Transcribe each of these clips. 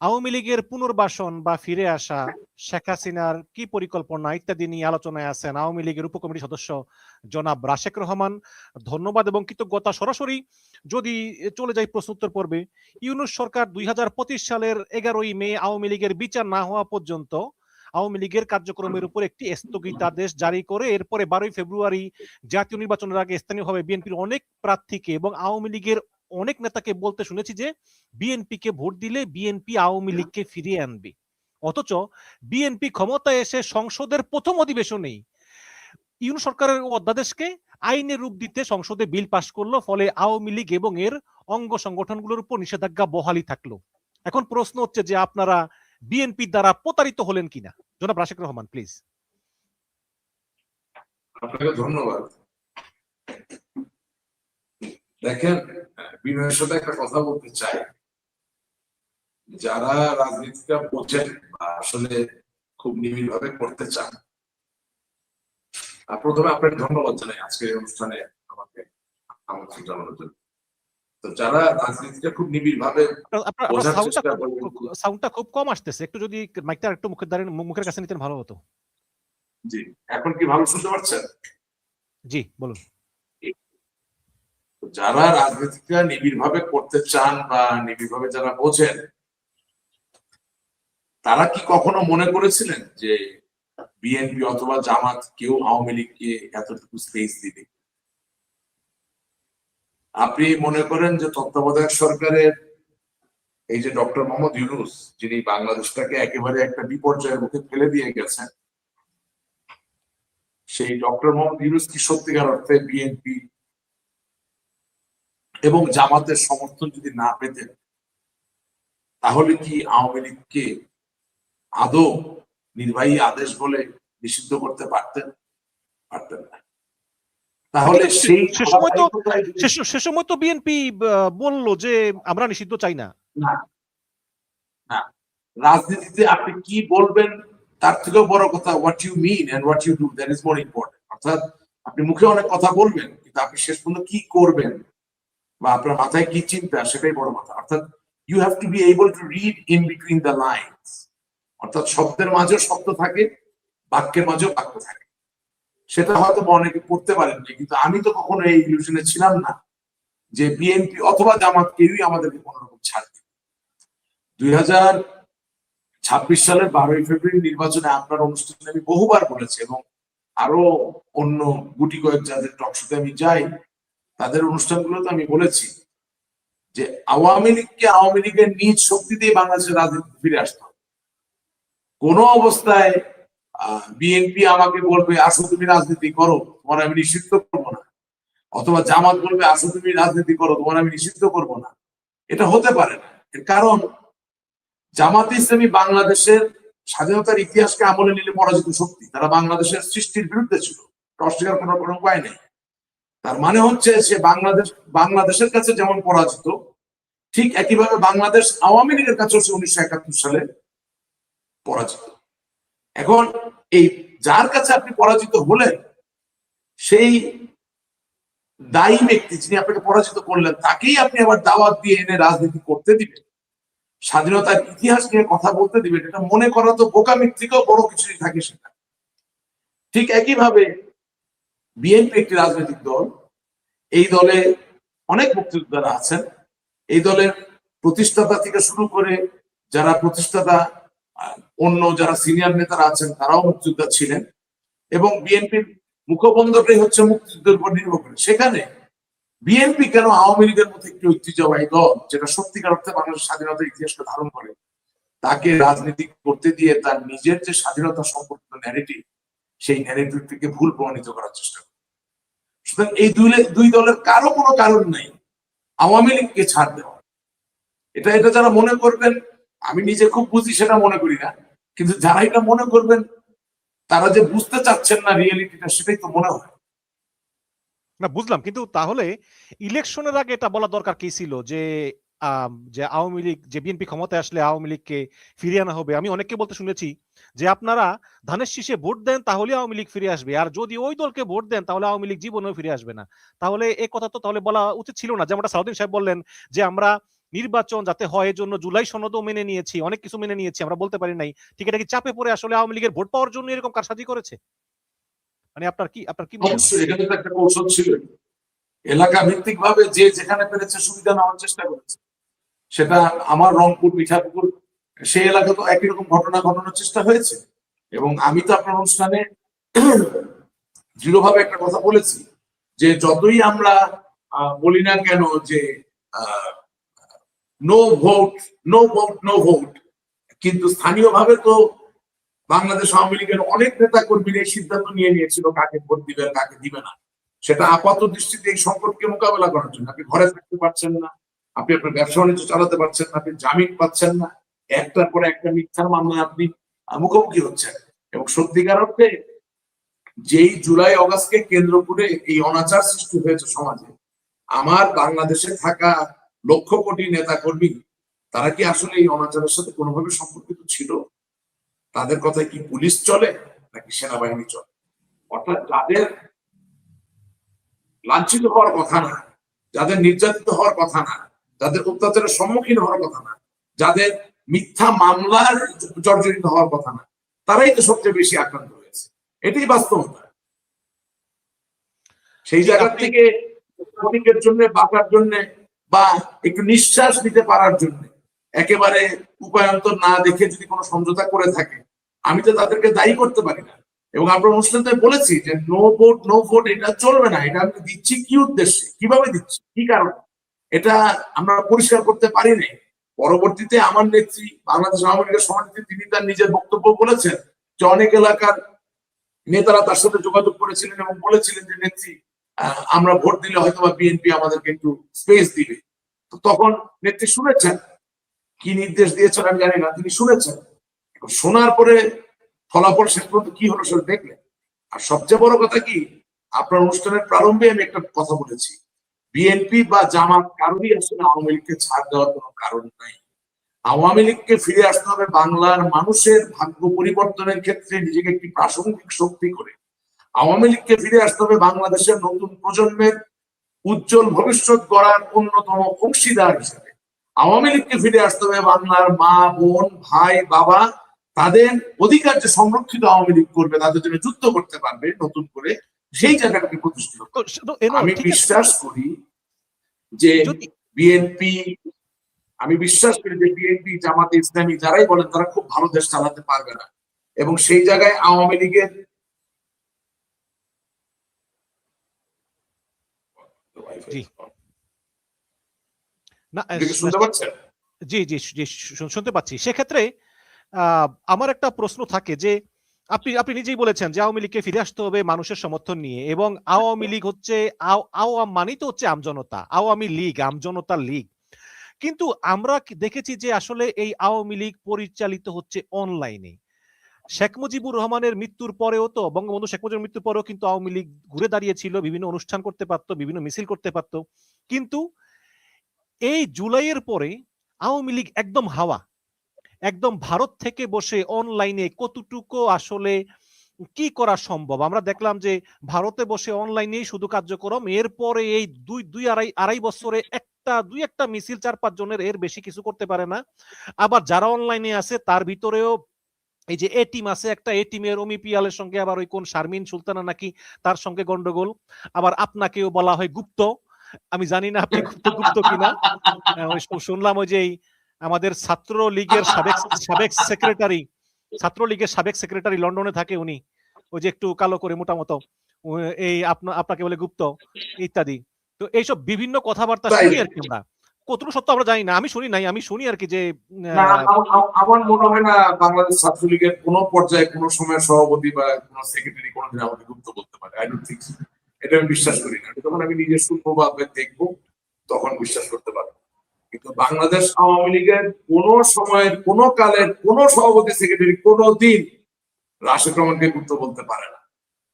আওয়ামী লীগের পুনর্বাসন বা ফিরে আসা, শেখ হাসিনার কি পরিকল্পনা ইত্যাদি নিয়ে আলোচনায় আছেন আওয়ামী লীগের উপকমিটি সদস্য জনাব রাশেক রহমান। ধন্যবাদ এবং কৃতজ্ঞতা। সরাসরি যদি চলে যাই প্রশ্নোত্তর পর্বে, ইউনূস সরকার 2025 সালের 11ই মে আওয়ামী লীগের বিচার না হওয়া পর্যন্ত আওয়ামী লীগের কার্যক্রমের উপর একটি স্থগিতাদেশ জারি করে এরপরে 12ই ফেব্রুয়ারি জাতীয় নির্বাচনের আগে স্থানীয়ভাবে বিএনপির অনেক প্রার্থীকে এবং আওয়ামী লীগের অনেক নেতাকে বলতে শুনেছি যে বিএনপি কে ভোট দিলে বিএনপি আওয়ামী লীগকে ফিরিয়ে আনবে। অথচ বিএনপি ক্ষমতায় এসে সংসদের প্রথম অধিবেশনেই ইউনূস সরকারের অধ্যাদেশকে আইনের রূপ দিতে সংসদে বিল পাশ করলো, ফলে আওয়ামী লীগ এবং এর অঙ্গ সংগঠনগুলোর উপর নিষেধাজ্ঞা বহালই থাকলো। এখন প্রশ্ন হচ্ছে যে আপনারা বিএনপি দ্বারা প্রতারিত হলেন কিনা? জনাব রাশেক রহমান, প্লিজ। আপনাকে ধন্যবাদ। দেখেন, বিনয়ের সাথে একটা কথা বলতে চাই। যারা রাজনীতিটা বোঝেন বা আসলে খুব নিবিড় ভাবে করতে চান, প্রথমে আপনাকে ধন্যবাদ জানাই আজকের এই অনুষ্ঠানে আমাকে আমন্ত্রণ জানানোর জন্য। তো যারা রাজনীতিটা খুব নিবিড় ভাবে বোঝার চেষ্টা করবেন। সাউন্ডটা খুব কম আসতেছে, একটু যদি মাইকটা একটু মুখের কাছে নিতেন ভালো হতো। জি, এখন কি ভালো শুনতে পাচ্ছেন? জি বলুন। যারা রাজনীতিটা নিবিড় ভাবে করতে চান বা নিবিড় ভাবে যারা বোঝেন, তারা কি কখনো মনে করেছিলেন যে বিএনপি অথবা জামাত কেউ আওয়ামী লীগকে এতটুকু স্পেস দিবে? আপনি মনে করেন যে তত্ত্বাবধায়ক সরকারের এই যে ডক্টর মোহাম্মদ ইউনূস, যিনি বাংলাদেশটাকে একেবারে একটা বিপর্যয়ের মুখে ফেলে দিয়ে গেছেন, সেই ডক্টর মোহাম্মদ ইউনূস কি সত্যিকার অর্থে বিএনপি এবং জামাতের সমর্থন যদি না পেতেন, তাহলে কি আওয়ামী লীগকে আদৌ নির্বাহী আদেশ বলে নিষিদ্ধ করতে পারতেন? পারতেন না। তাহলে সেই সে সময় তো বিএনপি বললো যে আমরা নিষিদ্ধ চাই না। না, রাজনীতিতে আপনি কি বলবেন তার থেকেও বড় কথা what you mean and what you do, that is more important. অর্থাৎ আপনি মুখে অনেক কথা বলবেন, কিন্তু আপনি শেষ পর্যন্ত কি করবেন বা আপনার মাথায় কি চিন্তা, সেটাই বড় কথা। অর্থাৎ you have to be able to read in between the lines. অর্থাৎ শব্দের মাঝেও শব্দ থাকে, বাক্যের মাঝেও বাক্য থাকে। সেটা হয়তো অনেকে পড়তে পারেননি, কিন্তু আমি তো কখনো এই ইলিউশনে ছিলাম না যে বিএনপি অথবা জামাত কেউই আমাদেরকে কোন রকম ছাড় দিবে। 2026 সালের 12ই ফেব্রুয়ারি নির্বাচনে আপনার অনুষ্ঠানে আমি বহুবার বলেছি, এবং আরো অন্য গুটি কয়েক যাদের টকশোতে আমি যাই তাদের অনুষ্ঠানগুলোতে আমি বলেছি যে আওয়ামী লীগকে আওয়ামী লীগের নিজ শক্তি দিয়ে বাংলাদেশের রাজনীতি ফিরে আসতে হবে। কোন অবস্থায় বিএনপি আমাকে বলবে আসো তুমি রাজনীতি করো, তোমার আমি নিষিদ্ধ করবো না, অথবা জামাত বলবে আসো তুমি রাজনীতি করো, তোমার আমি নিষিদ্ধ করবো না, এটা হতে পারে না। এর কারণ জামাত ইসলামী বাংলাদেশের স্বাধীনতার ইতিহাসকে আমলে নিলে পরাজিত শক্তি। তারা বাংলাদেশের সৃষ্টির বিরুদ্ধে ছিল, অস্বীকার করার কোনো উপায় নেই। তার মানে হচ্ছে সে বাংলাদেশের কাছে যেমন পরাজিত, ঠিক একইভাবে বাংলাদেশ আওয়ামী লীগের কাছে 1971 সালে পরাজিত। এখন এই যার কাছে আপনি পরাজিত হলেন, সেই দায়ী ব্যক্তি যিনি আপনাকে পরাজিত করলেন, তাকেই আপনি আবার দাওয়াত দিয়ে এনে রাজনীতি করতে দিবেন, স্বাধীনতার ইতিহাস নিয়ে কথা বলতে দিবেন, এটা মনে করা তো বোকামির থেকেও বড় কিছুই থাকে সেটা। ঠিক একইভাবে বিএনপি একটি রাজনৈতিক দল, এই দলে অনেক মুক্তিযোদ্ধারা আছেন, এই দলের প্রতিষ্ঠাতা থেকে শুরু করে যারা প্রতিষ্ঠাতা অন্য যারা সিনিয়র নেতারা আছেন তারাও মুক্তিযোদ্ধা ছিলেন, এবং বিএনপির মুখবন্ধটাই হচ্ছে মুক্তিযুদ্ধের উপর নির্ভর করে। সেখানে বিএনপি কেন আওয়ামী লীগের মধ্যে একটি ঐতিহ্যবাহী দল যেটা সত্যিকার অর্থে বাংলাদেশের স্বাধীনতার ইতিহাসকে ধারণ করে, তাকে রাজনীতি করতে দিয়ে তার নিজের যে স্বাধীনতা সম্পর্কিত ন্যারেটিভ, সেই ন্যারেটিভটিকে ভুল প্রমাণিত করার চেষ্টা করে। সুতরাং এই দুই দলের কারো কোনো কারণ নেই আওয়ামী লীগকে ছাড় দেওয়া। এটা যারা মনে করবেন, আমি নিজে খুব বুঝি সেটা মনে করি না, কিন্তু যারা এটা মনে করবেন তারা যে বুঝতে চাচ্ছেন না রিয়েলিটিটা, সেটাই তো মনে হয়। না বুঝলাম, কিন্তু তাহলে ইলেকশনের আগে এটা বলা দরকার কি ছিল যে আওয়ামী লীগ, যে বিএনপি ক্ষমতায় আসলে আওয়ামী লীগকে ফিরিয়ে আনা হবে। আমি অনেককে বলতে শুনেছি যে আপনারা ধানের শীষে ভোট দেন তাহলে আওয়ামী লীগ ফিরে আসবে, আর যদি ওই দলকে ভোট দেন তাহলে আওয়ামী লীগ জীবনেও ফিরে আসবে না। তাহলে এই কথা তো তাহলে বলা উচিত ছিল না। যেমনটা সাউদ্দিন সাহেব বললেন যে আমরা নির্বাচন যাতে হয় এর জন্য জুলাই সনদও মেনে নিয়েছি, অনেক কিছু মেনে নিয়েছি, আমরা বলতে পারি নাই, ঠিক এটা কি চাপে পড়ে আসলে আওয়ামী লীগের ভোট পাওয়ার জন্য এরকম কারসাজি করেছে? মানে আপনার কি মনে হয়? অবশ্যই এখানে তো একটা কৌশল ছিল, এলাকা ভিত্তিক ভাবে যে যেখানে পেরেছে সুবিধা নেওয়ার চেষ্টা করেছে। সেটা আমার রংপুর, মিঠাপুকুর, সেই এলাকা তো একই রকম ঘটনা ঘটানোর চেষ্টা হয়েছে। এবং আমি তো আপনার অনুষ্ঠানে দৃঢ়ভাবে একটা কথা বলেছি যে যতই আমরা বলি না কেন যে no vote, no vote, no vote, কিন্তু স্থানীয়ভাবে তো বাংলাদেশ আওয়ামী লীগের অনেক নেতা কর্মীরা এই সিদ্ধান্ত নিয়ে নিয়েছিল কাকে ভোট দিবে কাকে দিবে না। সেটা আপাত দৃষ্টিতে এই সংকটকে মোকাবেলা করার জন্য। আপনি ঘরে থাকতে পারছেন না, আপনি আপনার ব্যবসা বাণিজ্য চালাতে পারছেন না, আপনি জামিন পাচ্ছেন না, একটার পরে একটা মিথ্যার মামলায় আপনি মুখোমুখি হচ্ছেন। এবং সত্যিকার অর্থে যেই জুলাই অগাস্টকে কেন্দ্র করে এই অনাচার সৃষ্টি হয়েছে সমাজে, আমার বাংলাদেশে থাকা লক্ষ কোটি নেতা কর্মী তারা কি আসলে এই অনাচারের সাথে কোনোভাবে সম্পর্কিত ছিল? তাদের কথায় কি পুলিশ চলে নাকি সেনাবাহিনী চলে? অর্থাৎ যাদের লাঞ্ছিত হওয়ার কথা না, যাদের নির্যাতিত হওয়ার কথা না, যাদের অত্যাচারের সম্মুখীন হওয়ার কথা না, যাদের মিথ্যা মামলার জর্জরিত হওয়ার কথা না, তারাই তো সবচেয়ে বেশি আক্রান্ত হয়েছে। এটাই বাস্তবতা। সেই জায়গা থেকে প্রতীকের জন্য, বাঁচার জন্য, বা একটু নিঃশ্বাস নিতে পারার জন্য একেবারে উপায়ন্তর না দেখে যদি কোনো সমঝোতা করে থাকে, আমি তো তাদেরকে দায়ী করতে পারি না। এবং আপনার অনুষ্ঠানে বলেছি যে নো ভোট, নো ভোট এটা চলবে না। এটা আমি দিচ্ছি কি উদ্দেশ্যে, কিভাবে দিচ্ছি, কি কারণে, এটা আমরা পরিষ্কার করতে পারি নাই। পরবর্তীতে আমার নেত্রী, বাংলাদেশ আওয়ামী লীগের সভানেত্রী, তিনি তার নিজের বক্তব্য বলেছেন যে অনেক এলাকার নেতারা তার সাথে যোগাযোগ করেছিলেন এবং বলেছিলেন যে নেত্রী আমরা ভোট দিলে হয়তো বা বিএনপি আমাদেরকে একটু স্পেস দিবে। তো তখন নেত্রী শুনেছেন, কি নির্দেশ দিয়েছেন আমি জানি না, তিনি শুনেছেন। শোনার পরে ফলাফল শেষ পর্যন্ত কি হলো সেটা দেখলেন। আর সবচেয়ে বড় কথা কি, আপনার অনুষ্ঠানের প্রারম্ভে আমি একটা কথা বলেছি, বিএনপি বা জামাত কারোরই আসলে আওয়ামী লীগকে ছাড় দেওয়ার কোনো কারণ নাই। আওয়ামী লীগকে ফিরে আসতে হবে বাংলার মানুষের ভাগ্য পরিবর্তনের ক্ষেত্রে নিজেকে একটি প্রাসঙ্গিক শক্তি করে। আওয়ামী লীগকে ফিরে আসতে হবে বাংলাদেশের নতুন প্রজন্মের উজ্জ্বল ভবিষ্যৎ গড়ার অন্যতম অংশীদার হিসেবে। আওয়ামী লীগকে ফিরে আসতে হবে বাংলার মা, বোন, ভাই, বাবা, তাদের অধিকার যে সংরক্ষিত আওয়ামী লীগ করবে, তাদের জন্য যুদ্ধ করতে পারবে নতুন করে, সেই জায়গাটাকে প্রতিষ্ঠিত। আমি বিশ্বাস করি যে বিএনপি, আমি বিশ্বাস করি যে বিএনপি, জামাতে ইসলামী যারাই বলেন তারা খুব ভালো দেশ চালাতে পারবে না। এবং সেই জায়গায় আওয়ামী লীগের শুনতে পাচ্ছেন? জি জি জি শুনতে পাচ্ছি। সেক্ষেত্রে আমার একটা প্রশ্ন থাকে যে আপনি নিজেই বলেছেন যে আওয়ামী লীগকে ফিরে আসতে হবে মানুষের সমর্থন নিয়ে, এবং আওয়ামী লীগ হচ্ছে আওয়াম মানেই তো হচ্ছে আমজনতা, আওয়ামী লীগ আমজনতার লীগ। কিন্তু আমরা দেখেছি যে আসলে এই আওয়ামী লীগ পরিচালিত হচ্ছে অনলাইনে। শেখ মুজিবুর রহমানের মৃত্যুর পরেও তো, বঙ্গবন্ধু শেখ মুজিবুর মৃত্যুর পরেও কিন্তু আওয়ামী লীগ ঘুরে দাঁড়িয়েছিল, বিভিন্ন অনুষ্ঠান করতে পারতো, বিভিন্ন মিছিল করতে পারতো। কিন্তু এই জুলাইয়ের পরে আওয়ামী লীগ একদম হাওয়া, একদম ভারত থেকে বসে অনলাইনে কতটুকু আসলে কি করা সম্ভব? আমরা দেখলাম যে ভারতে বসে অনলাইনেই শুধু কার্যক্রম, এরপরে এই আড়াই বছরে দুই একটা মিছিল 4-5 জনের, এর বেশি কিছু করতে পারে না। আবার যারা অনলাইনে আছে তার ভিতরেও এই যে এ টিম আছে, একটা এ টিমের অমি পিয়ালের সঙ্গে আবার ওই কোন শারমিন সুলতানা নাকি তার সঙ্গে গন্ডগোল, আবার আপনাকেও বলা হয় গুপ্ত। আমি জানি না আপনি গুপ্ত কিনা। শুনলাম ওই যে আমাদের ছাত্রলীগের সাবেক সেক্রেটারি লন্ডনে থাকে, উনি ওই যে একটু কালো করে মোটামতো, এই আপনাকে বলে গুপ্ত ইত্যাদি। তো এইসব বিভিন্ন কথাবার্তা শুনি আর কি আমরা, কতটুকু সত্য আমরা জানি না, আমি শুনি নাই, আমি শুনি আর কি যে আমার মনে হয় না বাংলাদেশ ছাত্রলীগের কোন পর্যায়ে কোন সময় সভাপতি বা কোন সেক্রেটারি কোনদিন আমাকে গুপ্ত বলতে পারে। I don't think so. এটা আমি বিশ্বাস করি না। যখন আমি নিজের সুপ্রভাবে দেখবো তখন বিশ্বাস করতে পারবো। কিন্তু বাংলাদেশ আওয়ামী লীগের কোন সময়ের, কোন কালের, কোন সভাপতি সেক্রেটারি কোনদিন রাশেদ রহমানকে গুপ্ত বলতে পারে না।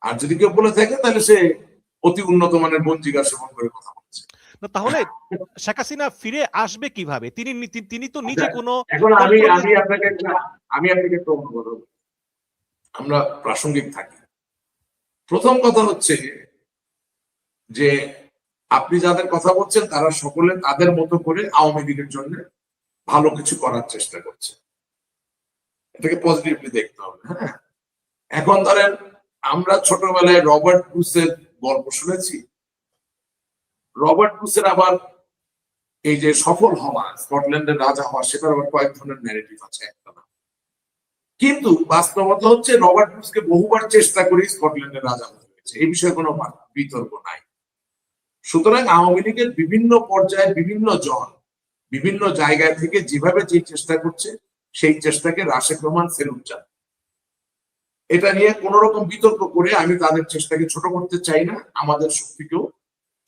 আর যদি কেউ বলে থাকে তাহলে সে অতি উন্নত মানের বঞ্জিকার সেবন করে কথা বলছে। তাহলে শেখ হাসিনা ফিরে আসবে কিভাবে? তিনি তো নিজে কোনো, এখন আমি আপনাকে একটা অনুরোধ, আমরা প্রাসঙ্গিক থাকি। প্রথম কথা হচ্ছে যে আপনি যাদের কথা বলছেন তারা সকলে তাদের মতো করে আওয়ামী লীগের জন্য ভালো কিছু করার চেষ্টা করছে, এটাকে পজিটিভলি দেখতে হবে। হ্যাঁ, এখন ধরেন আমরা ছোটবেলায় রবার্ট ব্রুসের গল্প শুনেছি। রবার্ট ব্রুসের আবার এই যে সফল হওয়া, স্কটল্যান্ডের রাজা হওয়া, সেটার আবার কয়েক ধরনের ন্যারেটিভ আছে, একটা না। কিন্তু বাস্তবতা হচ্ছে রবার্ট ব্রুসকে বহুবার চেষ্টা করে স্কটল্যান্ডের রাজা হতে হয়েছে, এই বিষয়ে কোনো বিতর্ক নাই। সুতরাং আওয়ামী লীগের বিভিন্ন পর্যায়ে বিভিন্ন জন বিভিন্ন জায়গায় থেকে যেভাবে যে চেষ্টা করছে, সেই চেষ্টাকে রাশেক রহমান সেলুট জানায়। এটা নিয়ে কোন রকম বিতর্ক করে আমি তাদের চেষ্টাকে ছোট করতে চাই না, আমাদের শক্তিকেও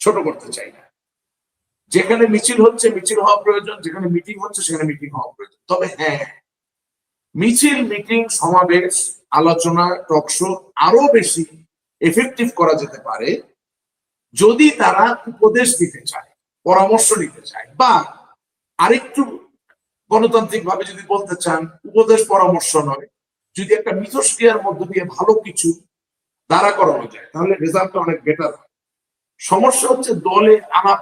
ছোট করতে চাই না। যেখানে মিছিল হচ্ছে মিছিল হওয়া প্রয়োজন, যেখানে মিটিং হচ্ছে সেখানে মিটিং হওয়া প্রয়োজন। তবে হ্যাঁ, মিছিল, মিটিং, সমাবেশ, আলোচনা, টকশো আরো বেশি এফেক্টিভ করা যেতে পারে যদি তারা উপদেশ দিতে চায়, পরামর্শ নিতে চায়, বা আরেকটু গণতান্ত্রিক ভাবে যদি বলতে চান, উপদেশ পরামর্শ নয়, যদি একটা মিথস্ক্রিয়ার মধ্য দিয়ে ভালো কিছু দাঁড়া করানো যায়, তাহলে রেজাল্টটা অনেক বেটার হয়। সমস্যা হচ্ছে দলে আলাপ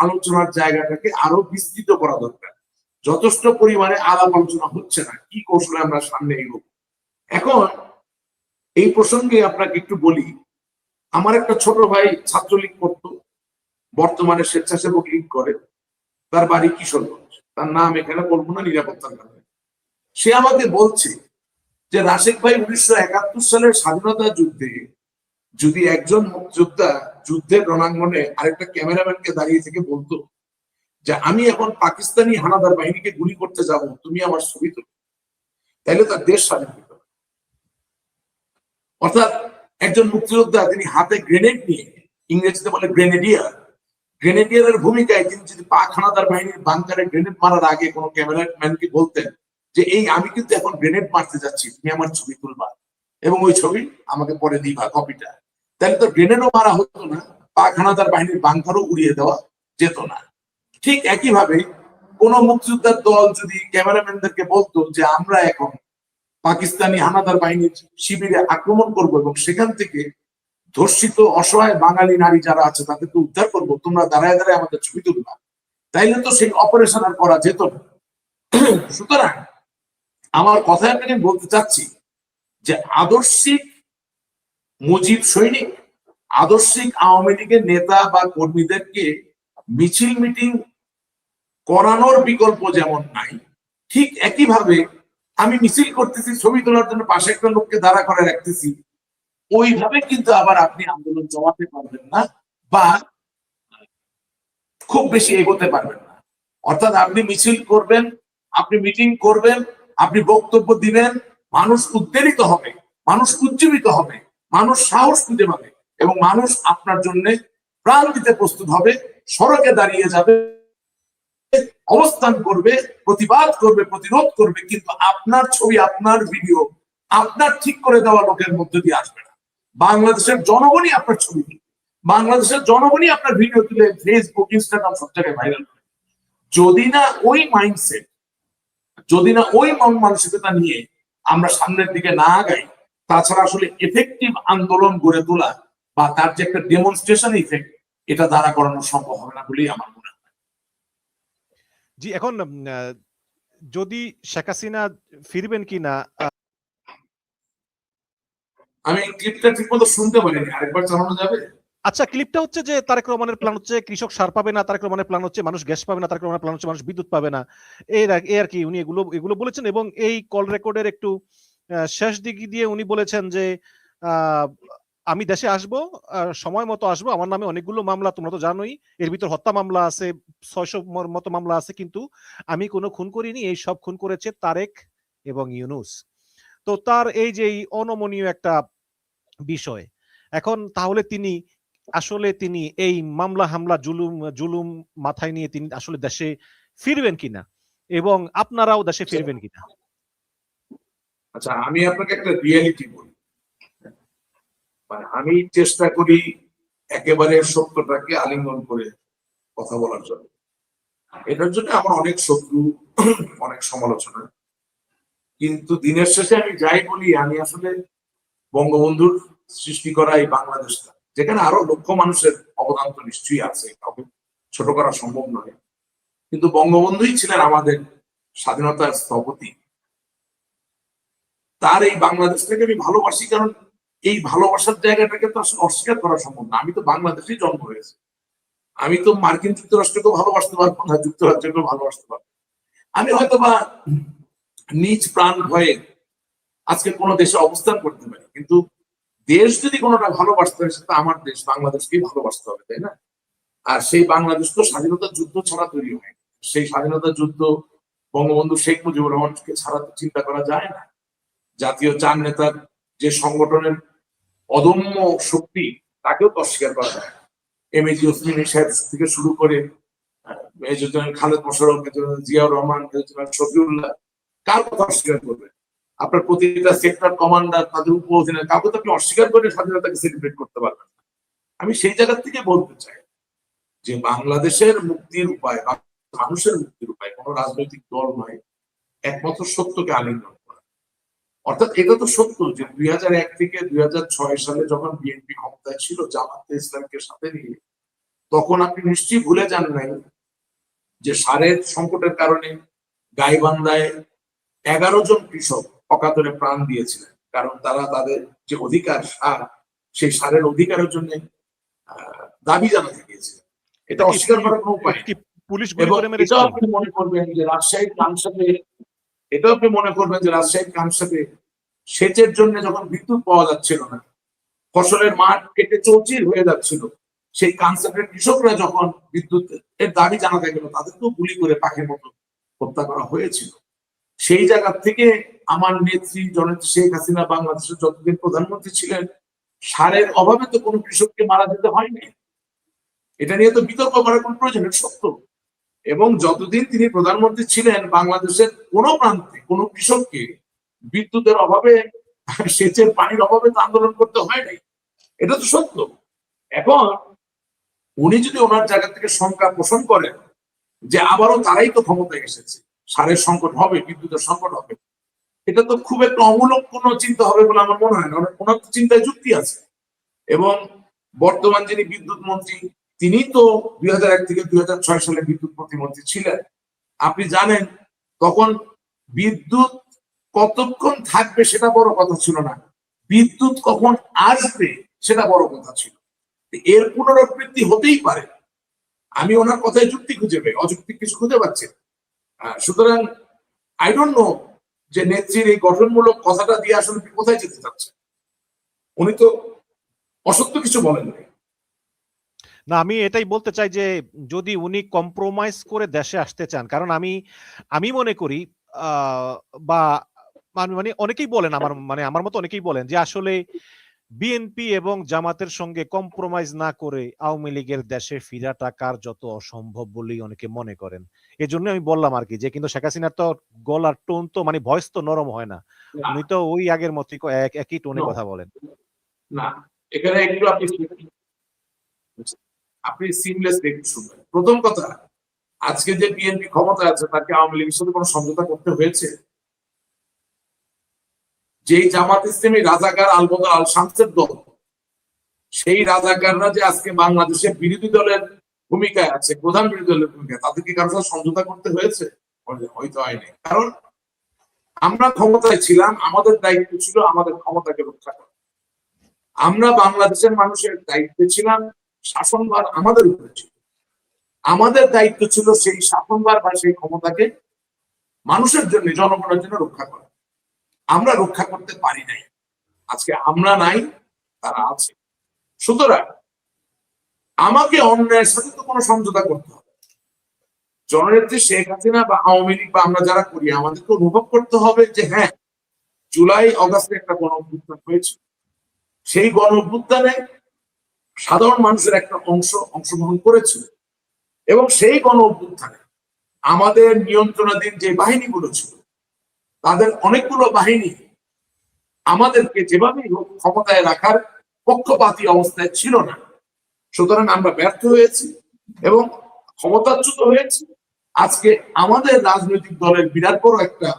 আলোচনার জায়গাটাকে আরো বিস্তৃত করা দরকার। যথেষ্ট পরিমাণে আলাপ আলোচনা হচ্ছে না, কি কৌশলে আমরা সামনে এগোব। এখন এই প্রসঙ্গে আপনাকে একটু বলি, আমার একটা ছোট ভাই ছাত্রলীগ করতো, বর্তমানে স্বেচ্ছাসেবক লীগ করে, তার বাড়ি কিশোরগঞ্জ, তার নাম এখানে বলবো না নিরাপত্তার কারণে। সে আমাকে বলছে যে রাশেক ভাই, 1971 সালের স্বাধীনতা যুদ্ধে যদি একজন মুক্তিযোদ্ধা যুদ্ধের রণাঙ্গনে আরেকটা ক্যামেরাম্যানকে দাঁড়িয়ে থেকে বলতো যে আমি এখন পাকিস্তানি হানাদার বাহিনীকে গুলি করতে যাব, তুমি আমার ছবি তুলো, তাইলে তার দেশ স্বাধীন হতো। অর্থাৎ একজন মুক্তিযোদ্ধা তিনি হাতে গ্রেনেড নিয়ে, ইংরেজিতে বলে গ্রেনেডিয়ার, গ্রেনেডিয়ারের ভূমিকায় তিনি যদি পাক হানাদার বাহিনীর বাংকারে গ্রেনেড মারার আগে কোনো ক্যামেরাম্যানকে বলতেন যে এই আমি কিন্তু এখন গ্রেনেড মারতে যাচ্ছি, তুমি আমার ছবি তুলবা এবং ওই ছবি আমাকে পরে দিবা কপিটা, তাহলে তো গ্রেনেডও মারা হতো না, পাক হানাদার বাহিনীর বাংকারও উড়িয়ে দেওয়া যেত না। ঠিক একইভাবে কোন মুক্তিযোদ্ধার দল যদি ক্যামেরাম্যানদেরকে বলতো যে আমরা এখন পাকিস্তানি হানাদার বাহিনীর শিবিরে আক্রমণ করব এবং সেখান থেকে ধর্ষিত অসহায় বাঙালি নারী যারা আছে তাদেরকে উদ্ধার করবো, তোমরা দাঁড়ায় দাঁড়ায় আমাদের ছবি তুলবা, তাইলে তো সেই অপারেশন আর করা যেত না। সুতরাং আমার কথায় আমি বলতে চাচ্ছি যে আদর্শিক মুজিব সৈনিক, আদর্শিক আওয়ামী লীগের নেতা বা কর্মীদেরকে মিছিল মিটিং করানোর বিকল্প যেমন নাই, ঠিক একইভাবে আমি মিছিল করতেছি, ছবি তোলার জন্য পাশে একটা লোককে দাঁড়া করে রাখতেছি, ওইভাবে কিন্তু আবার আপনি আন্দোলন জমাতে পারবেন না বা খুব বেশি এগোতে পারবেন না। অর্থাৎ আপনি মিছিল করবেন, আপনি মিটিং করবেন, আপনি বক্তব্য দিবেন, মানুষ উদ্বেলিত হবে, মানুষ উজ্জীবিত হবে, মানুষ সাহস খুঁজে পাবে এবং মানুষ আপনার জন্য প্রাণ দিতে প্রস্তুত হবে, সড়কে দাঁড়িয়ে যাবে, অবস্থান করবে, প্রতিবাদ করবে, প্রতিরোধ করবে, কিন্তু আপনার ছবি, আপনার ভিডিও, আপনার ঠিক করে দেওয়া লোকের মধ্যে দিয়ে আসবে না। বাংলাদেশের জনগণই আপনার ছবি তুলবে, বাংলাদেশের জনগণই আপনার ভিডিও তুলে ফেসবুক, ইনস্টাগ্রাম সব জায়গায় ভাইরাল করে। যদি না ওই মাইন্ডসেট, যদি না ওই মন মানসিকতা নিয়ে আমরা সামনের দিকে না আগাই, তাছাড়া আসলে এফেক্টিভ আন্দোলন গড়ে তোলা বা তার যে একটা ডেমনস্ট্রেশন ইফেক্ট, এটা দ্বারা করানো সম্ভব হবে না বলেই আমার মনে হয়। জি, এখন যদি শেখ হাসিনা ফিরবেন কিনা, আমি ক্লিপটা ঠিক মতো শুনতে পারিনি, আরেকবার চালানো যাবে? আচ্ছা, ক্লিপটা হচ্ছে যে তারেক রহমানের প্ল্যান হচ্ছে কৃষক সার পাবে না, তারেক রহমানের প্ল্যান হচ্ছে মানুষ গ্যাস পাবে না, তারেক রহমানের প্ল্যান হচ্ছে মানুষ বিদ্যুৎ পাবে না, এই আর কি উনি এগুলো বলেছেন। এবং এই কল রেকর্ডের একটু শেষ দিক দিয়ে উনি বলেছেন যে আমি দেশে আসবো, সময় মতো আসবো, আমার নামে অনেকগুলো মামলা, তোমরা তো জানোই, এর ভিতর হত্যা মামলা আছে, 600 মতো মামলা আছে, কিন্তু আমি কোনো খুন করিনি, এই সব খুন করেছে তারেক এবং ইউনূস। তো তার এই যে অনমনীয় একটা বিষয়, এখন তাহলে তিনি এই মামলা হামলা জুলুম মাথায় নিয়ে তিনি আসলে দেশে ফিরবেন কিনা এবং আপনারাও দেশে ফিরবেন কিনা? আচ্ছা, আমি আপনাকে একটা রিয়েলিটি বলি, মানে আমি চেষ্টা করি একেবারে সত্যটাকে আলিঙ্গন করে কথা বলার জন্য। এটার জন্য আমার অনেক শত্রু, অনেক সমালোচনা, কিন্তু দিনের শেষে আমি যাই বলি, আমি আসলে বঙ্গবন্ধুর সৃষ্টি করা এই বাংলাদেশটা যেখানে আরো লক্ষ মানুষের অবদান তো নিশ্চয়ই আছে, কাউকে ছোট করা সম্ভব নয়, কিন্তু বঙ্গবন্ধুই ছিলেন আমাদের স্বাধীনতার স্থপতি। তার এই বাংলাদেশটাকে আমি ভালোবাসি, কারণ এই ভালোবাসার জায়গাটাকে তো আসলে অস্বীকার করা সম্ভব না। আমি তো বাংলাদেশেই জন্ম হয়েছে, আমি তো মার্কিন যুক্তরাষ্ট্রকেও ভালোবাসতে পারবো না, যুক্তরাজ্যকেও ভালোবাসতে পারবো। আমি হয়তো বা নিজ প্রাণ ভয়ে আজকে কোনো দেশে অবস্থান করতে পারি, কিন্তু দেশ যদি কোনোটা ভালোবাসতে হয় সেটা আমার দেশ বাংলাদেশকেই ভালোবাসতে হবে, তাই না? আর সেই বাংলাদেশ তো স্বাধীনতার যুদ্ধ ছাড়া তৈরি হয়। সেই স্বাধীনতার যুদ্ধ বঙ্গবন্ধু শেখ মুজিবুর রহমানকে ছাড়া তো চিন্তা করা যায় না। জাতীয় চার নেতার যে সংগঠনের অদম্য শক্তি, তাকেও তো অস্বীকার করা যায় না। এমএজি ওসমানী সাহেব থেকে শুরু করে major general Khaled Mosharraf, major general Ziaur Rahman, major general Shafiullah, কার কথা অস্বীকার করবে? আপনার প্রতিটা সেক্টর কমান্ডার, তাদের উপ অধিনায়ক, কাউকে তো আপনি অস্বীকার করে স্বাধীনতাকে সেলিব্রেট করতে পারবেন না। আমি সেই জায়গা থেকে বলতে চাই যে বাংলাদেশের মুক্তির উপায়, মানুষের মুক্তির উপায় কোন রাজনৈতিক দল নয়, একমাত্র সত্যকে আলিঙ্গন করা। অর্থাৎ এটা তো সত্য যে 2001 থেকে 2006 সালে যখন বিএনপি ক্ষমতায় ছিল জামাতে ইসলামকে সাথে নিয়ে, তখন আপনি নিশ্চয়ই ভুলে যান নাই যে সারের সংকটের কারণে গাইবান্ধায় 11 জন কৃষক অকাতরে প্রাণ দিয়েছিলেন, কারণ তারা তাদের যে অধিকার সার, সেই সারের অধিকারের জন্য দাবি জানাতে গিয়েছিলেন। এটা অস্বীকার করার কোনো উপায় নেই। পুলিশ গুলি এবং করে মেরেছে। এটাও আপনি মনে করবেন যে রাজশাহীর কানসাতে, এটাও আপনি মনে করবেন যে রাজশাহীর কানসাতে সেচের জন্য যখন বিদ্যুৎ পাওয়া যাচ্ছিল না, ফসলের মাঠ কেটে চৌচির হয়ে যাচ্ছিল, সেই কানসাটের কৃষকরা যখন বিদ্যুৎ এর দাবি জানাতে গেল, তাদেরকেও গুলি করে পাখির মতো হত্যা করা হয়েছিল। সেই জায়গা থেকে আমার নেত্রী জননেত্রী শেখ হাসিনা বাংলাদেশের যতদিন প্রধানমন্ত্রী ছিলেন, সারের অভাবে তো কোনো কৃষককে মারা যেতে হয়নি। এটা নিয়ে তো বিতর্ক করার কোনো প্রয়োজন নেই, সত্য। এবং যতদিন তিনি প্রধানমন্ত্রী ছিলেন, বাংলাদেশের কোনো প্রান্তে কোনো কৃষককে বিদ্যুতের অভাবে, সেচের পানির অভাবে তো আন্দোলন করতে হয় নাই। এটা তো সত্য। এখন উনি যদি ওনার জায়গা থেকে শঙ্কা পোষণ করেন যে আবারও তারাই তো ক্ষমতায় এসেছে, সারের সংকট হবে, বিদ্যুতের সংকট হবে, এটা তো খুব একটা অমূলক কোনো চিন্তা হবে বলে আমার মনে হয় না। ওনার চিন্তায় যুক্তি আছে। এবং বর্তমান যিনি বিদ্যুৎ মন্ত্রী, তিনি তো 2001 থেকে 2006 সালে বিদ্যুৎ প্রতিমন্ত্রী ছিলেন। আপনি জানেন তখন বিদ্যুৎ কতক্ষণ থাকবে সেটা বড় কথা ছিল না, বিদ্যুৎ কখন আসবে সেটা বড় কথা ছিল। এর পুনরাবৃত্তি হতেই পারে। আমি ওনার কথায় যুক্তি খুঁজে পাই, অযৌক্তিক কিছু খুঁজে পাচ্ছি। সুতরাং আই ডোন্ট নো যে নেত্রীর এই গঠনমূলক কথাটা দিয়ে আসলে কোথায় যেতে চাচ্ছে। উনি তো অসত্য কিছু বলেননি। না, আমি এটাই বলতে চাই যে যদি উনি কম্প্রোমাইজ করে দেশে আসতে চান, কারণ আমি মনে করি বা মানে অনেকেই বলেন, আমার মতো অনেকেই বলেন যে আসলে বিএনপি এবং জামাতের সঙ্গে কম্প্রোমাইজ না করে আওয়ামী লীগের দেশে ফিরাটা কার্যত অসম্ভব বলেই অনেকে মনে করেন। এই জন্য আমি বললাম আর কি, যে কিন্তু শেখ হাসিনার তো গলার টোন তো মানে ভয়েস তো নরম হয় না, উনি তো ওই আগের মতোই একই টোনে কথা বলেন। না, এখানে একটু আপনি সিমলেস দেখে শুনবেন। প্রথম কথা, আজকে যে বিএনপি ক্ষমতা আছে তাকে আওয়ামী লীগের সাথে কোনো সমঝোতা করতে হয়েছে? যেই জামাত ইসলামী রাজাকার আলবদর আল শামসের দল, সেই রাজাকাররা যে আজকে বাংলাদেশের বিরোধী দলের ভূমিকায় আছে, প্রধান বিরোধী দলের ভূমিকায়, তাদেরকে কারোর সাথে সমঝোতা করতে হয়েছে? হয়তো হয়নি। কারণ আমরা ক্ষমতায় ছিলাম, আমাদের দায়িত্ব ছিল আমাদের ক্ষমতাকে রক্ষা করা। আমরা বাংলাদেশের মানুষের দায়িত্বে ছিলাম, শাসনভার আমাদের উপরে ছিল, আমাদের দায়িত্ব ছিল সেই শাসনভার বা সেই ক্ষমতাকে মানুষের জন্য, জনগণের জন্য রক্ষা করা। আমরা রক্ষা করতে পারি নাই। আজকে আমরা নাই, তারা আছে। সুতরাং আমাকে অন্যায়ের সাথে তো কোনো সমঝোতা করতে হবে। জননেত্রী শেখ হাসিনা বা আওয়ামী লীগ বা আমরা যারা করি, আমাদেরকে অনুভব করতে হবে যে হ্যাঁ, জুলাই অগাস্টে একটা গণ অভ্যুত্থান হয়েছে। সেই গণ অভ্যুত্থানে সাধারণ মানুষের একটা অংশগ্রহণ করেছিল, এবং সেই গণ অভ্যুত্থানে আমাদের নিয়ন্ত্রণাধীন যে বাহিনীগুলো ছিল, তাদের অনেকগুলো বাহিনী আমাদেরকে যেভাবেই হোক ক্ষমতায় রাখার পক্ষপাতী অবস্থায় ছিল না। সুতরাং আমরা ব্যর্থ হয়েছি এবং ক্ষমতাচ্যুত হয়েছি। আজকে আমাদের রাজনৈতিক দলের বিরাট বড় একটা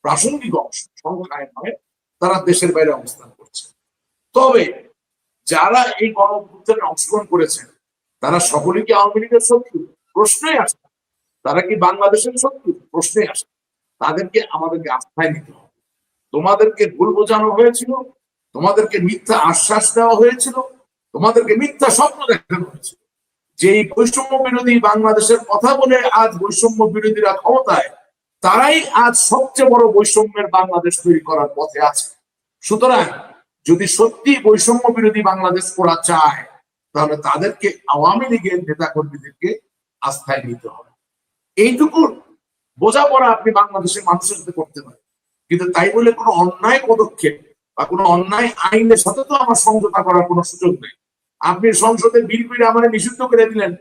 প্রাসঙ্গিক অংশ, সংখ্যায় নয়, তারা দেশের বাইরে অবস্থান করছে। তবে যারা এই গণ অভ্যুত্থানে অংশগ্রহণ করেছেন তারা সকলে কি আওয়ামী লীগের শত্রু? প্রশ্নই আসে। তারা কি বাংলাদেশের শত্রু? প্রশ্নই আসে। তাদেরকে আমাদেরকে আস্থায় নিতে হবে। তোমাদেরকে ভুল বোঝানো হয়েছিল, তোমাদেরকে মিথ্যা আশ্বাস দেওয়া হয়েছিল, তোমাদেরকে মিথ্যা স্বপ্ন দেখানো হয়েছিল। যে বৈষম্য বিরোধী বাংলাদেশের কথা বলে আজ বৈষম্য বিরোধীরা ক্ষমতায়, তারাই আজ সবচেয়ে বড় বৈষম্যের বাংলাদেশ তৈরি করার পথে আছে। সুতরাং যদি সত্যি বৈষম্য বিরোধী বাংলাদেশ করা চায়, তাহলে তাদেরকে আওয়ামী লীগের নেতা কর্মীদেরকে আস্থায় নিতে হবে। এইটুকু বোঝাপড়া আপনি বাংলাদেশের মানুষের সাথে করতে পারেন, কিন্তু তাই বলে কোনো অন্যায় পদক্ষেপ বা কোনো অন্যায় আইনের সাথে তো আমার সমঝোতা করার কোনো সুযোগ নেই। আপনি সংসদে বিল করে আমার নিষিদ্ধ করে দিলেন,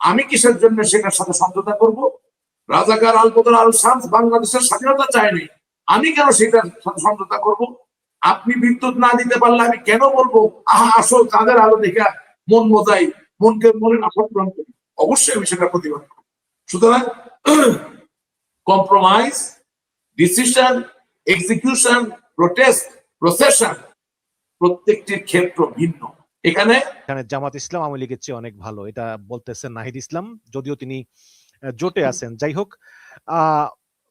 আমি কিসের জন্য সেটার সাথে সমঝোতা করব? রাজাকার আলবদর আল শামস বাংলাদেশের স্বাধীনতা চায়নি, আমি কেন সেটার সাথে সমঝোতা করব? আপনি বিদ্যুৎ না দিতে পারলে আমি কেন বলবো আহা আসো তাদের আলো দেখে মন মজাই, মনের আশা পূরণ করি? অবশ্যই আমি সেটা প্রতিবাদ করি। সুতরাং compromise, decision, execution, protest, procession প্রত্যেকটির ক্ষেত্র ভিন্ন। এখানে জামাত ইসলাম আওয়ামী লীগের চেয়ে অনেক ভালো, এটা বলতেছেন নাহিদ ইসলাম, যদিও তিনি জোটে আছেন। যাই হোক,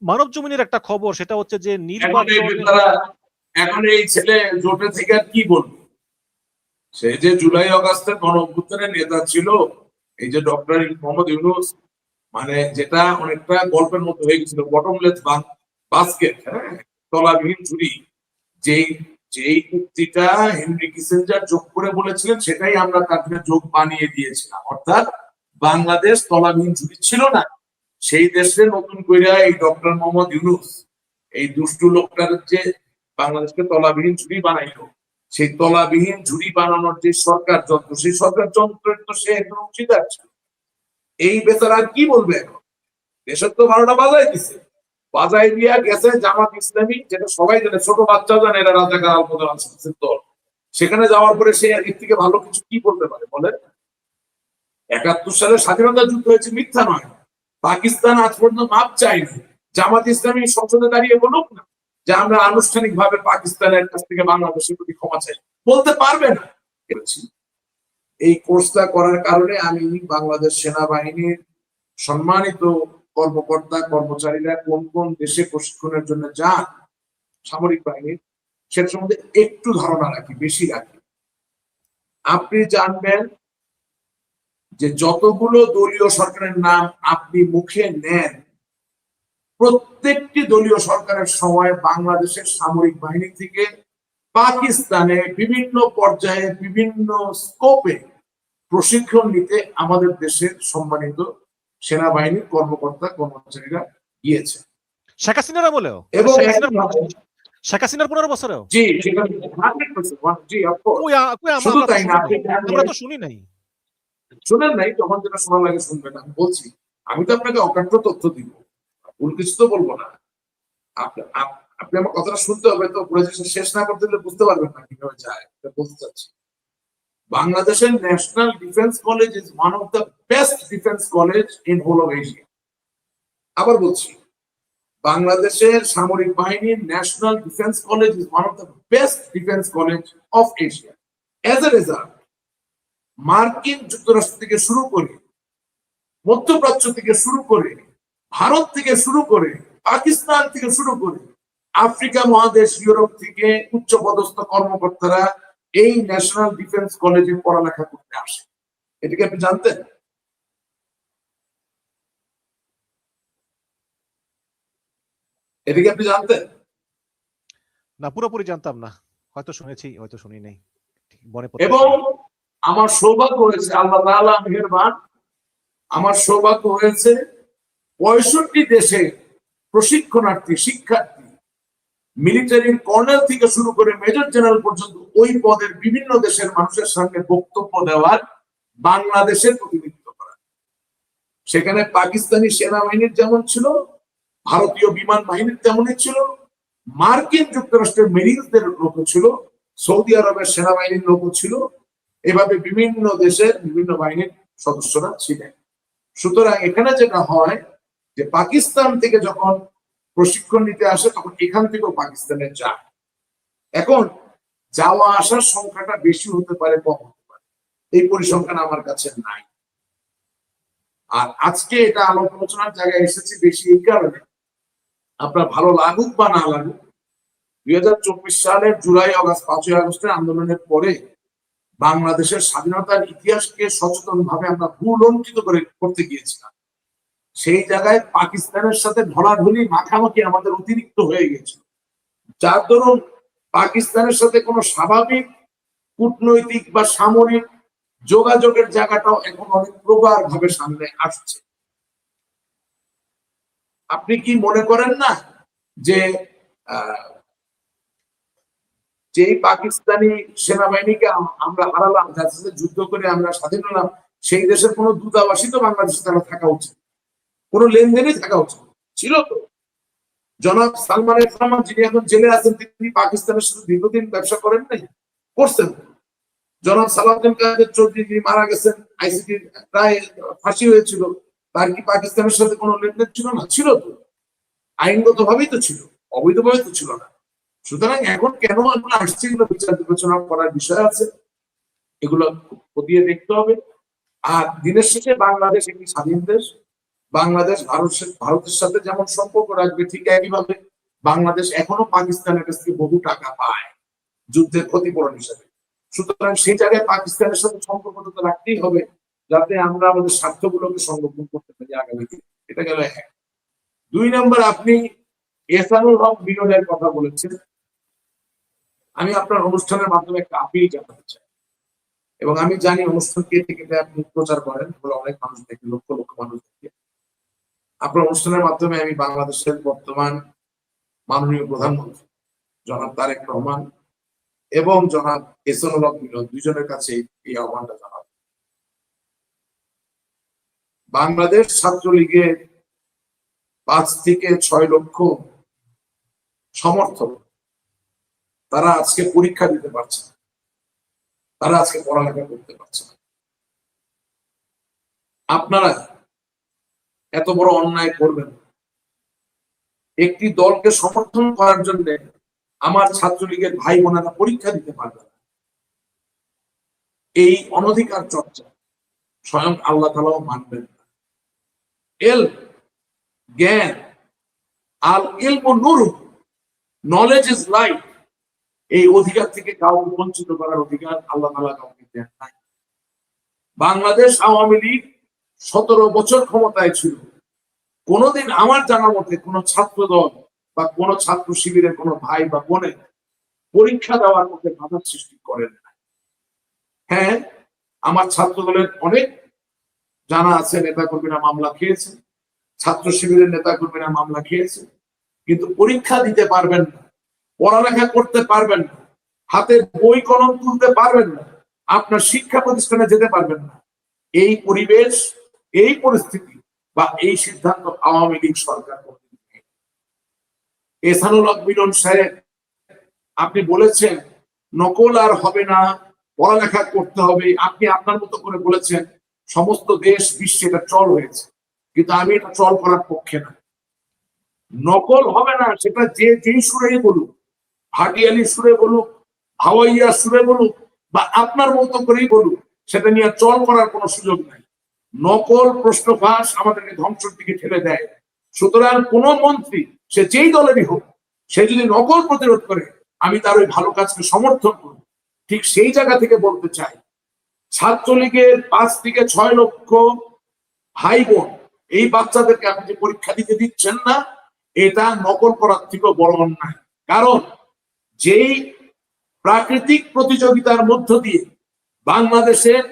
মানব জমিনের একটা খবর, সেটা হচ্ছে যে এখন এই ছেলে জোটে থেকে আর কি বলবো? সে যে জুলাই আগস্টের গণ অভ্যুত্থানের নেতা ছিল, এই যে ডক্টর মোহাম্মদ ইউনূস, মানে যেটা অনেকটা গল্পের মতো হয়ে গেছিল, বটমলেস বাস্কেট, হ্যাঁ, তলাবিহীন ঝুড়ি। যেই উক্তিটা হেনরি কিসিঞ্জার যোগ করে বলেছিলেন, সেটাই আমরা তার যোগ বানিয়ে দিয়েছিলাম। অর্থাৎ বাংলাদেশ তলাবিহীন ঝুড়ি ছিল না, সেই দেশে নতুন করে এই ডক্টর মোহাম্মদ ইউনূস, এই দুষ্টু লোকটার যে বাংলাদেশকে তলাবিহীন ঝুড়ি বানাইলো, সেই তলাবিহীন ঝুড়ি বানানোর যে সরকার যন্ত্র, সেই সরকার যন্ত্রের তো সে একজন অংশীদার ছিল। এই বেচারা আর কি বলবে? এখন দেশের তো 12টা বাজাই দিছে, বাজাই দিয়া গেছে জামাত ইসলামী, যেটা সবাই জানে, ছোট বাচ্চা জানে এরা রাজাকার আলবদর আল শামসের দল। সেখানে যাওয়ার পরে সে এর থেকে ভালো কিছু কি বলতে পারে বলেন? 71 সালে স্বাধীনতা যুদ্ধ হয়েছে, মিথ্যা নয়। পাকিস্তান আজ পর্যন্ত মাপ চায়নি। জামাত ইসলামী সংসদে দাঁড়িয়ে বলুক না যে আমরা আনুষ্ঠানিক ভাবে পাকিস্তানের কাছ থেকে বাংলাদেশের প্রতি ক্ষমা চাই, বলতে পারবে না। এই কোর্সটা করার কারণে আমি বাংলাদেশ সেনাবাহিনীর সম্মানিত কর্মকর্তা কর্মচারীরা কোন কোন দেশে প্রশিক্ষণের জন্য যান সামরিক বাহিনীর, সেটার সম্বন্ধে একটু ধারণা রাখি, বেশি রাখি। আপনি জানবেন যে যতগুলো দলীয় সরকারের নাম আপনি মুখে নেন, প্রত্যেকটি দলীয় সরকারের সময় বাংলাদেশের সামরিক বাহিনী থেকে পাকিস্তানে বিভিন্ন পর্যায়ে বিভিন্ন স্কোপে প্রশিক্ষণ নিতে আমাদের দেশের সম্মানিত সেনাবাহিনীর কর্মকর্তা কর্মচারীরা গিয়েছে। শেখ হাসিনার আমলেও, এবং শেখ হাসিনার 15 বছরেও। জি, শুধু তাই না, আমরা তো শুনি নাই, শুনেন নাই, তখন যেটা শোনা লাগে শুনবেন। আমি বলছি, আমি তো আপনাকে অকাট্য তথ্য দিব, ভুল কিছু তো বলবো না। আপনি আমার কথাটা শুনতে হবে, তো শেষ না করতে দিলে বুঝতে পারবেন না কিভাবে যায়। বলতে চাচ্ছি, বাংলাদেশের national defence college is one of the best defence college in whole of Asia. আবার বলছি, বাংলাদেশের সামরিক বাহিনীর national defence college is one of the best defence college of Asia. As a result, মার্কিন যুক্তরাষ্ট্র থেকে শুরু করে, মধ্যপ্রাচ্য থেকে শুরু করে, ভারত থেকে শুরু করে, পাকিস্তান থেকে শুরু করে, আফ্রিকা মহাদেশ, ইউরোপ থেকে উচ্চপদস্থ কর্মকর্তারা এই ন্যাশনাল ডিফেন্স কলেজে পড়ালেখা করতে আসে। এটাকে আপনি জানতেন? এটাকে আপনি জানতেন? না, পুরোপুরি জানতাম না, হয়তো শুনেছি, হয়তো শুনি নাই। এবং আমার সৌভাগ্য হয়েছে, আল্লাহ তাআলা মেহেরবান, আমার সৌভাগ্য হয়েছে 65 দেশে প্রশিক্ষণার্থী শিক্ষার্থী, মিলিটারির কর্নেল থেকে শুরু করে মেজর জেনারেল পর্যন্ত ওই পদের বিভিন্ন দেশের মানুষের সামনে বক্তব্য দেওয়ার, বাংলাদেশের প্রতিনিধিত্ব করা। সেখানে পাকিস্তানি সেনাবাহিনীর যেমন ছিল, ভারতীয় বিমান বাহিনীর তেমনই ছিল, মার্কিন যুক্তরাষ্ট্রের মেরিনসদের লোক ছিল, সৌদি আরবের সেনাবাহিনীর লোক ছিল, এভাবে বিভিন্ন দেশের বিভিন্ন বাহিনীর সদস্যরা ছিলেন। সুতরাং এখানে যেটা হয় যে পাকিস্তান থেকে যখন প্রশিক্ষণ নিতে আসে, তখন এখান থেকেও পাকিস্তানে যায়। এখন যাওয়া আসার সংখ্যাটা বেশি হতে পারে, কম হতে পারে, এই পরিসংখ্যান আমার কাছে নাই। আর আজকে এটা আলোক আলোচনার জায়গায় এসেছি বেশি এই কারণে, আপনার ভালো লাগুক বা না লাগুক, 2024 সালের জুলাই আগস্ট 5ই আগস্টের আন্দোলনের পরে বাংলাদেশের স্বাধীনতার ইতিহাসকে সচেতন ভাবে আমরা ভুলণ্ঠিত করতে গিয়েছিলাম। সেই জায়গায় পাকিস্তানের সাথে ঢলাঢলি মাখামাখি আমাদের অতিরিক্ত হয়ে গেছে, যার দরুন পাকিস্তানের সাথে কোনো স্বাভাবিক কূটনৈতিক বা সামরিক যোগাযোগের জায়গাটাও এখন অনেক প্রগাঢ় ভাবে সামনে আসছে। আপনি কি মনে করেন না যে যেই পাকিস্তানি সেনাবাহিনীকে আমরা হারালাম, যার সাথে যুদ্ধ করে আমরা স্বাধীন হলাম, সেই দেশের কোনো দূতাবাসই তো বাংলাদেশে তারা থাকা উচিত, কোনো লেনদেনই থাকা উচিত ছিল তো। জনাব সালমান এফ রহমান যিনি এখন জেলে আছেন, তিনি পাকিস্তানের সাথে দীর্ঘদিন ব্যবসা করেন নাই, করছেন। জনাব সালাউদ্দিন কাদের চৌধুরী যিনি মারা গেছেন, আইসিটির প্রায় ফাঁসি হয়েছিল, তার কি পাকিস্তানের সাথে কোনো লেনদেন ছিল না? ছিল তো, আইনগত ভাবেই তো ছিল, অবৈধভাবে তো ছিল না। সুতরাং এখন কেন এগুলো আসছে, এগুলো বিচার বিবেচনা করার বিষয় আছে, এগুলো খতিয়ে দেখতে হবে। আর দিনের শেষে বাংলাদেশ একটি স্বাধীন দেশ, বাংলাদেশ ভারতের সাথে যেমন সম্পর্ক রাখবে, ঠিক একইভাবে বাংলাদেশ এখনো পাকিস্তানের কাছ থেকে বহু টাকা পায় যুদ্ধের ক্ষতিপূরণ হিসেবে। সুতরাং সেই জায়গায় পাকিস্তানের সাথে সম্পর্কটা তো রাখতেই হবে, যাতে আমরা আমাদের স্বার্থগুলোকে সংরক্ষণ করতে পারি আগামীতে। এটা গেল এক। 2 নম্বর, আপনি এহসানুল হক বিনোদের কথা বলেছেন। আমি আপনার অনুষ্ঠানের মাধ্যমে একটা আপিল জানাতে চাই, এবং আমি জানি অনুষ্ঠান কেটে কেটে আপনি প্রচার করেন, অনেক মানুষ দেখে, লক্ষ লক্ষ মানুষ দেখে। আপনার অনুষ্ঠানের মাধ্যমে আমি বাংলাদেশের বর্তমান মাননীয় প্রধানমন্ত্রী জনাব তারেক রহমান এবং জনাব এহসানুল হক বিনোদ দুইজনের কাছে এই আহ্বানটা জানাব। বাংলাদেশ ছাত্রলীগের 5 থেকে 6 লক্ষ সমর্থক, তারা আজকে পরীক্ষা দিতে পারছে না, তারা আজকে পড়ালেখা করতে পারছে না। আপনারা এত বড় অন্যায় করবেন, একটি দলকে সমর্থন করার জন্য আমার ছাত্রলীগের ভাই বোনেরা পরীক্ষা দিতে পারবে না। এই অনধিকার চর্চা স্বয়ং আল্লাহ তাআলাও মানবেন না। জ্ঞান, আল ইলমু নূর, নলেজ ইজ লাইট, এই অধিকার থেকে কাউকে বঞ্চিত করার অধিকার আল্লাহ তাআলা কাউকে দেন নাই। বাংলাদেশ আওয়ামী লীগ 17 বছর ক্ষমতায় ছিল, কোনোদিন আমার জানা মতে কোন ছাত্র দল বা কোন ছাত্র শিবিরের কোন ভাই বা বোনে পরীক্ষা দেওয়ার মধ্যে বাধা সৃষ্টি করেন না। হ্যাঁ, আমার ছাত্র দলের অনেক জানা আছে নেতা কর্মীরা মামলা খেয়েছে, ছাত্র শিবিরের নেতা কর্মীরা মামলা খেয়েছে, কিন্তু পরীক্ষা দিতে পারবেন না, পড়ালেখা করতে পারবেন না, হাতে বই কলম তুলতে পারবেন না, আপনার শিক্ষা প্রতিষ্ঠানে যেতে পারবেন না। এই পরিবেশ, এই পরিস্থিতি বা এই সিদ্ধান্ত আওয়ামী লীগ সরকার করতে দেয়। এহসানুল হক মিলন সাহেব, আপনি বলেছেন নকল আর হবে না, পড়ালেখা করতে হবে। আপনি আপনার মতো করে বলেছেন সমস্ত দেশ বিশ্বে এটা চল হয়েছে, কিন্তু আমি এটা চল করার পক্ষে না। নকল হবে না সেটা যেই সুরেই বলুক, ভাটিয়ালি সুরে বলুক, হাওয়াইয়া সুরে বলুক, বা আপনার মতো করেই বলুক, সেটা নিয়ে চল করার কোনো সুযোগ নাই। নকল প্রশ্ন ফাঁস আমাদেরকে ধ্বংসের দিকে ঠেলে দেয়। সুতরাং কোন মন্ত্রী, সে যেই দলেরই হোক, সে যদি নকল প্রতিরোধ করে, আমি তার ওই ভালো কাজকে সমর্থন করি। ঠিক সেই জায়গা থেকে বলতে চাই, ছাত্রলীগের 5 থেকে 6 লক্ষ ভাই বোন, এই বাচ্চাদেরকে আপনি যে পরীক্ষা দিতে দিচ্ছেন না, এটা নকল করার থেকেও বড় অন্যায়। কারণ যেই প্রাকৃতিক প্রতিযোগিতার মধ্য দিয়ে বাংলাদেশের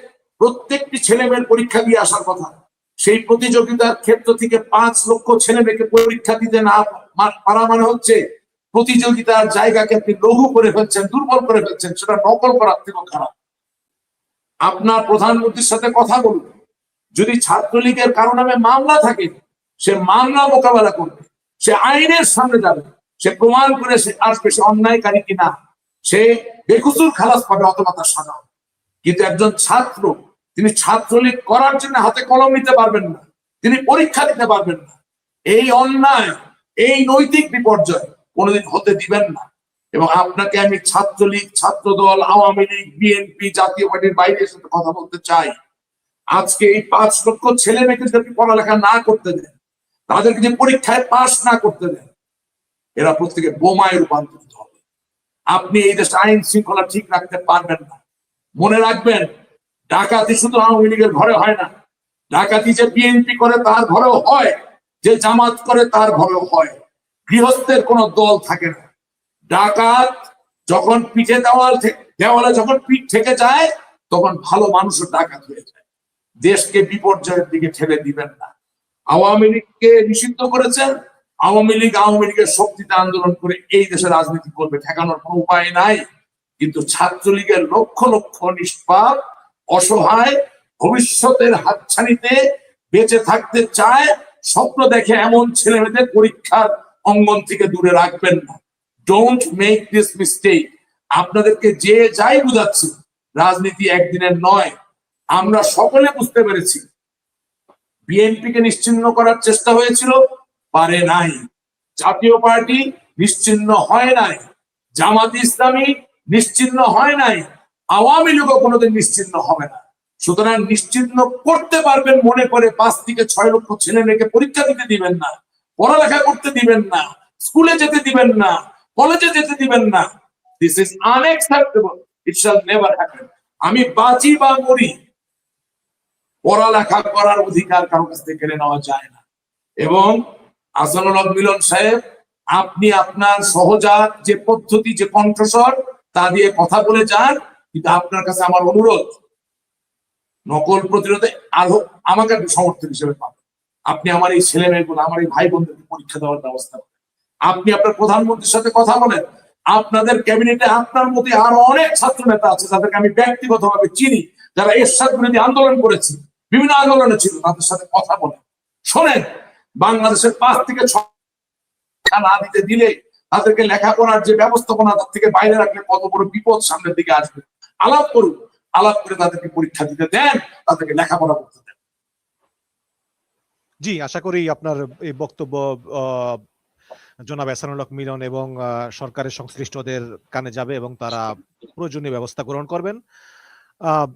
প্রত্যেকটি ছেলে মেয়ের পরীক্ষা দিয়ে আসার কথা, সেই প্রতিযোগিতার ক্ষেত্র থেকে 5 লক্ষ ছেলে মেয়েকে পরীক্ষা দিতে না পারা মানে হচ্ছে প্রতিযোগিতার জায়গাকে আপনি লঘু করে ফেলছেন, দুর্বল করে ফেলছেন। সেটা নকল করার থেকেও খারাপ। আপনার প্রধানমন্ত্রীর সাথে কথা বলুন, যদি ছাত্রলীগের কারো নামে মামলা থাকে, সে মামলা মোকাবেলা করবে, সে আইনের সামনে যাবে, সে প্রমাণ করে সে আসবে সে অন্যায়কারী কিনা, সে বেকসুর খালাস পাবে অথবা তার সাজা। কিন্তু একজন ছাত্র, তিনি ছাত্রলীগ করার জন্য হাতে কলম নিতে পারবেন না, তিনি পরীক্ষা দিতে পারবেন না। এই অন্যায়, এই নৈতিক বিপর্যয় কোনোদিন হতে দিবেন না। এবং আপনাকে আমি ছাত্রলীগ, ছাত্রদল, আওয়ামী লীগ, বিএনপি, জাতীয় পার্টির বাইরের সাথে কথা বলতে চাই। আজকে এই 5 লক্ষ ছেলে মেয়েকে যদি পড়ালেখা না করতে দেন, তাদেরকে যে পরীক্ষায় পাশ না করতে দেন, এরা প্রত্যেকে বোমায় রূপান্তরিত হবে। আপনি এই দেশে আইন শৃঙ্খলা ঠিক রাখতে পারবেন না। মনে রাখবেন, ডাকাতি শুধু আওয়ামী লীগের ঘরে হয় না, ডাকাতি যে বিএনপি করে তার ঘরেও হয়, যে জামাত করে তার ঘরেও হয়। গৃহস্থের কোনো দল থাকে না। ডাকাত যখন পিঠে দেওয়ালে যখন পিঠ থেকে যায়, তখন ভালো মানুষও ডাকাত হয়ে যায়। দেশকে বিপর্যয়ের দিকে ঠেলে দিবেন না। আওয়ামী লীগকে নিষিদ্ধ করেছেন, আওয়ামী লীগের শক্তিতে আন্দোলন করে এই দেশে রাজনীতি করবে, ঠেকানোর কোনো উপায় নাই। কিন্তু ছাত্রলীগের লক্ষ লক্ষ নিষ্পাপ, অসহায়, ভবিষ্যতের হাতছানিতে বেঁচে থাকতে চায়, স্বপ্ন দেখে এমন ছেলে মেয়েদের পরীক্ষার অঙ্গন থেকে দূরে রাখবেন না। Don't make this mistake. আপনাদেরকে যে যাই বুঝাচ্ছি, রাজনীতি একদিনের নয়। আমরা সকলে বুঝতে পেরেছি, বিএনপিকে নিশ্চিহ্ন করার চেষ্টা হয়েছিল, পারে নাই। জাতীয় পার্টি নিশ্চিহ্ন হয় নাই, জামাত ইসলামী নিশ্চিহ্ন হয় নাই, আওয়ামী লীগও কোনোদিন নিশ্চিহ্ন হবে না। সুতরাং নিশ্চিহ্ন করতে পারবেন মনে করে 5 থেকে 6 লক্ষ ছেলে মেয়েকে পরীক্ষা দিতে দিবেন না, পড়ালেখা করতে দিবেন না, স্কুলে যেতে দিবেন না, কলেজে যেতে দিবেন না। This is unacceptable. It shall never happen. আমি বাঁচি বা মরি, পড়ালেখা করার অধিকার কারো কাছ থেকে কেড়ে নেওয়া যায় না। এবং আহসানুল হক মিলন সাহেব, আপনি আপনার সহজাত যে পদ্ধতি, যে কণ্ঠস্বর, তা দিয়ে কথা বলে যান। কিন্তু আপনার কাছে আমার অনুরোধ, নকল প্রতিরোধে আরো আমাকে একটু সমর্থন হিসেবে পাবেন। আপনি আমার এই ছেলে মেয়েগুলো, আমার এই ভাই বোনদেরকে পরীক্ষা দেওয়ার ব্যবস্থা করেন। আপনি আপনার প্রধানমন্ত্রীর সাথে কথা বলেন। আপনাদের ক্যাবিনেটে আপনার মতো আরো অনেক ছাত্র নেতা আছে যাদেরকে আমি ব্যক্তিগতভাবে চিনি, যারা এরশাদ বিরোধী আন্দোলন করেছে, বিভিন্ন আন্দোলনে ছিল। তাদের সাথে কথা বলেন, শোনেন বাংলাদেশের 5 থেকে 6 না দিতে দিলে তাদেরকে লেখাপড়ার যে ব্যবস্থাপনা, তার থেকে বাইরে রাখলে কত বড় বিপদ সামনের দিকে আসবে। আলাপ করুন, আলাপ করে তাদেরকে পরীক্ষা দিতে দেন, তাদেরকে লেখাপড়া করতে দেন। জি, আশা করি আপনার এই বক্তব্য জনাব এহসানুল হক মিলন এবং সরকারের সংশ্লিষ্টদের কানে যাবে এবং তারা প্রয়োজনীয় ব্যবস্থা গ্রহণ করবেন।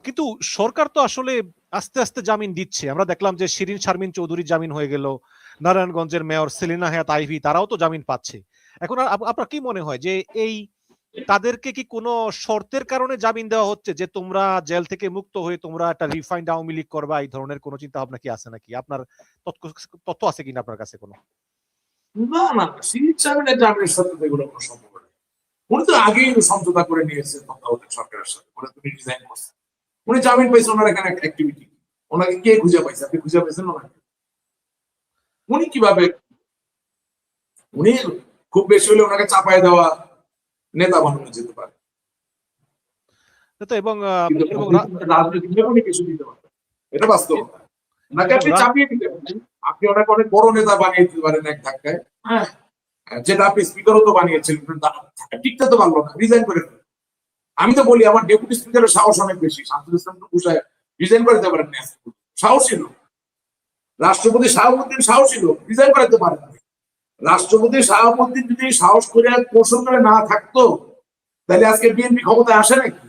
কিন্তু সরকার তো আসলে আস্তে আস্তে জামিন দিচ্ছে। আমরা দেখলাম যে শিরিন শারমিন চৌধুরী জামিন হয়ে গেল, নারায়ণগঞ্জের মেয়র সেলিনা হায়াত আইভি তারাও তো জামিন পাচ্ছে। এখন আপনার কি মনে হয় যে এই তাদেরকে কি কোনো শর্তের কারণে জামিন দেওয়া হচ্ছে, যে তোমরা জেল থেকে মুক্ত হয়ে তোমরা একটা রিফাইন্ড আওয়ামী লীগ করবা, এই ধরনের কোনো চিন্তা ভাবনা কি আছে নাকি? আপনার তথ্য আছে কিনা আপনার কাছে কোনো? না না, শিরিন শারমিনের জামিনের সাথে এগুলো কোনো সম্পর্ক নেই। উনি তো আগেই সমঝোতা করে নিয়েছেন তত্ত্বাবধায়ক সরকারের সাথে, উনি তো রিজাইন করছেন। উনি জামিন পাইছেন, ওনার এখানে একটা অ্যাক্টিভিটি। ওনাকে কে খুঁজে পাইছে? আপনি খুঁজে পাইছেন ওনাকে? উনি কিভাবে? উনি খুব বেশি হলে ওনাকে চাপায় দেওয়া নেতা বানানো যেতে পারে, তো এবং কিন্তু রাজনৈতিকভাবে উনি কিছু দিতে পারেন, এটা বাস্তবতা। ওনাকে আপনি চাপিয়ে দিতে পারেন, আপনি ওনাকে অনেক বড় নেতা বানিয়ে দিতে পারেন এক ধাক্কায়। হ্যাঁ, যেটা আপনি স্পিকারও তো বানিয়েছিলেন, টিকতে তো পারলো না, রিজাইন করে দিলেন। আমি তো বলি আমার ডেপুটি স্পিকারের সাহস অনেক বেশি। শামসুল ইসলাম টুকুসায় রিজাইন করে দিতে পারেন, সাহস ছিল। রাষ্ট্রপতি শাহাবুদ্দিন সাহস ছিল, রিজাইন করাতে পারেন। রাষ্ট্রপতি শাহাবুদ্দিন যদি সাহস করে কৌশল করে না থাকতো, তাহলে আজকে বিএনপি ক্ষমতায় আসে নাকি?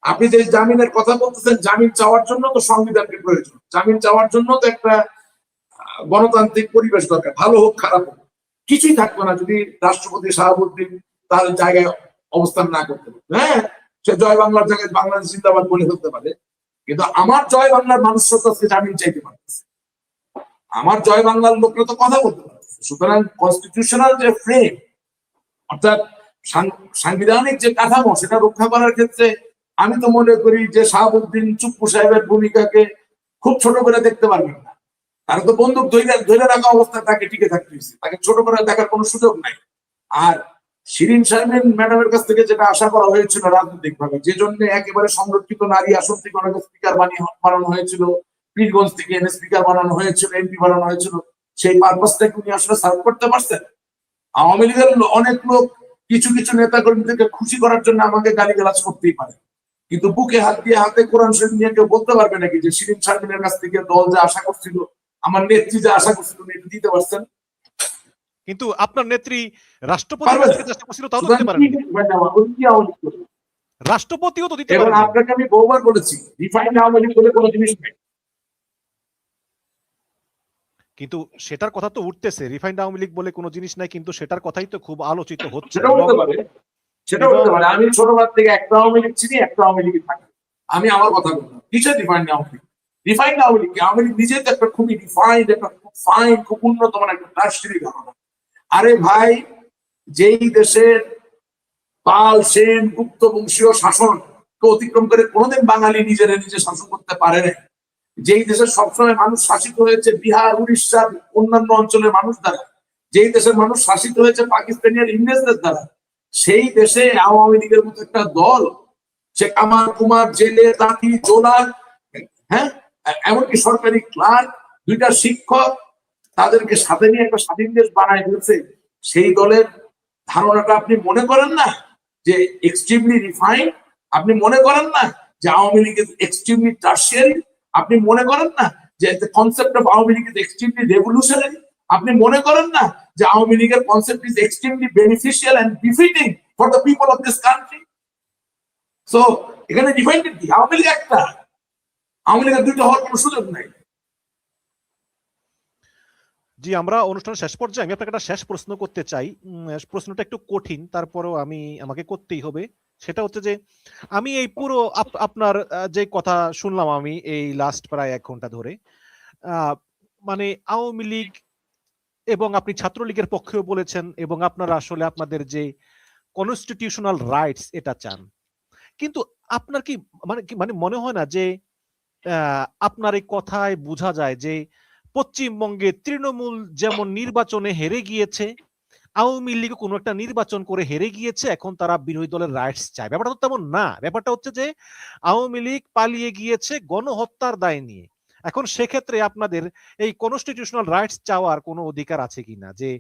আপনি যে জামিনের কথা বলতেছেন, জামিন চাওয়ার জন্য তো সংবিধানকে প্রয়োজন, জামিন চাওয়ার জন্য তো একটা গণতান্ত্রিক পরিবেশ দরকার, ভালো হোক খারাপ হোক। কিছুই থাকতো না যদি রাষ্ট্রপতি শাহাবুদ্দিন তার জায়গায় অবস্থান না করতে পারে। হ্যাঁ, সে জয় বাংলার জায়গায় বাংলাদেশ জিন্দাবাদ বলে ফেলতে পারে, কিন্তু আমার জয় বাংলার মানুষরা তো আজকে জামিন চাইতে পারতেছে, আমার জয় বাংলার লোকরা তো কথা বলতে পারতেছে। সুতরাং কনস্টিটিউশনাল যে ফ্রেম, অর্থাৎ সাংবিধানিক যে কাঠামো, সেটা রক্ষা করার ক্ষেত্রে আমি তো মনে করি যে শাহাবুদ্দিন চুপ্পু সাহেবের ভূমিকাকে খুব ছোট করে দেখতে পারবেন না। তারা তো বন্দুক ধরে রাখা অবস্থায় তাকে টিকে থাকতে হয়েছে, তাকে ছোট করে দেখার কোনো সুযোগ নাই। আর শিরিন শারমিন ম্যাডামের কাছ থেকে যেটা আশা করা হয়েছিল রাজনৈতিক ভাবে, যে জন্য একেবারে সংরক্ষিত নারী আসন থেকে ওনাকে স্পিকার বানানো হয়েছিল, পীরগঞ্জ থেকে এনে স্পিকার বানানো হয়েছিল, এমপি বানানো হয়েছিল, সেই পারপাসটাকে উনি আসলে সার্ভ করতে পারছেন? আওয়ামী লীগের অনেক লোক কিছু কিছু নেতা কর্মীদেরকে খুশি করার জন্য আমাকে গালিগালাজ করতেই পারে, কিন্তু বুকে হাত দিয়ে হাতে কোরআন শরীফ নিয়ে কেউ বলতে পারবে নাকি যে শিরিন শারমিনের কাছ থেকে দল যা আশা করছিল, আমার নেত্রী যা আশা করছিল উনি এটা দিতে পারছেন? কিন্তু আপনার নেত্রী রাষ্ট্রপতির কাছে চেষ্টা করছিল, তাও তো দিতে পারেন। রাষ্ট্রপতিও তো দিতে এবং পারেন। আপনাকে আমি বহুবার বলেছি রিফাইন্ড আওয়ামী লীগ বলে কোনো জিনিস নেই। কিন্তু সেটার কথা তো উঠতেছে, রিফাইন্ড আওয়ামী লীগ বলে কোনো জিনিস নাই, কিন্তু সেটার কথাই তো খুব আলোচিত হচ্ছে। সেটাও হতে পারে, সেটাও হতে পারে। আমি ছোটবেলা থেকে একটা আওয়ামী লীগ চিনি, একটা আওয়ামী লীগ থাকি। আমি আমার কথা বললাম, কিসের রিফাইন্ড আওয়ামী লীগ? রিফাইন্ড আওয়ামী লীগ, আওয়ামী লীগ নিজে তো একটা খুবই রিফাইন্ড, একটা খুব ফাইন, খুব উন্নত মানে একটা রাষ্ট্রীয় ধারণা। আরে ভাই, যেই দেশের পাল, সেন, গুপ্ত বংশীয় শাসন অতিক্রম করে কোনোদিন বাঙালি নিজেরা নিজে শাসন করতে পারে না, যেই দেশের সবসময় মানুষ শাসিত হয়েছে বিহার, উড়িষ্যার অন্যান্য অঞ্চলের মানুষ দ্বারা, যেই দেশের মানুষ শাসিত হয়েছে পাকিস্তানি আর ইংরেজদের দ্বারা, সেই দেশে আওয়ামী লীগের মতো একটা দল, সে কামার কুমার, জেলে, তাঁতি, জোলা, হ্যাঁ, এমনকি সরকারি ক্লার্ক, দুইটা শিক্ষক, তাদেরকে সাথে নিয়ে একটা স্বাধীন দেশ বানায় ফেলছে। সেই দলের ধারণাটা আপনি মনে করেন না যে এক্সট্রিমলি রিফাইন্ড? আপনি মনে করেন না যে Awami League is extremely tertiary? আপনি মনে করেন না যে the concept of Awami League is extremely revolutionary? আপনি মনে করেন না যে আওয়ামী লীগের concept is extremely beneficial and befitting for the people of this country? So এখানে ডিফাইন্ড কি? আওয়ামী লীগ একটা, আওয়ামী লীগের দুইটা হওয়ার কোনো সুযোগ নাই। জি, আমরা অনুষ্ঠানের শেষ পর্যায়ে আমি আপনাকে একটা শেষ প্রশ্ন করতে চাই। প্রশ্নটা একটু কঠিন, তারপরেও আমাকে করতেই হবে। সেটা হচ্ছে যে আমি এই পুরো আপনার যে কথা শুনলাম আমি এই লাস্ট প্রায় 1 ঘন্টা ধরে, মানে আওয়ামী লীগ এবং আপনি ছাত্রলীগের পক্ষেও বলেছেন, এবং আপনারা আসলে আপনাদের যে কনস্টিটিউশনাল রাইটস এটা চান, কিন্তু আপনার কি মানে মনে হয় না যে আপনার এই কথায় বোঝা যায় যে পশ্চিমবঙ্গে তৃণমূল যেমন নির্বাচনে হেরে গিয়েছে, আওয়ামী লীগ কোনো একটা নির্বাচন করে হেরে গিয়েছে, এখন তারা বিরোধী দলের রাইটস চায়? ব্যাপারটা তো তেমন না। ব্যাপারটা হচ্ছে যে আওয়ামী লীগ পালিয়ে গিয়েছে গণহত্যার দায় নিয়ে। এখন সেক্ষেত্রে আপনাদের এই কনস্টিটিউশনাল রাইটস চাওয়ার কোনো অধিকার আছে কিনা, যে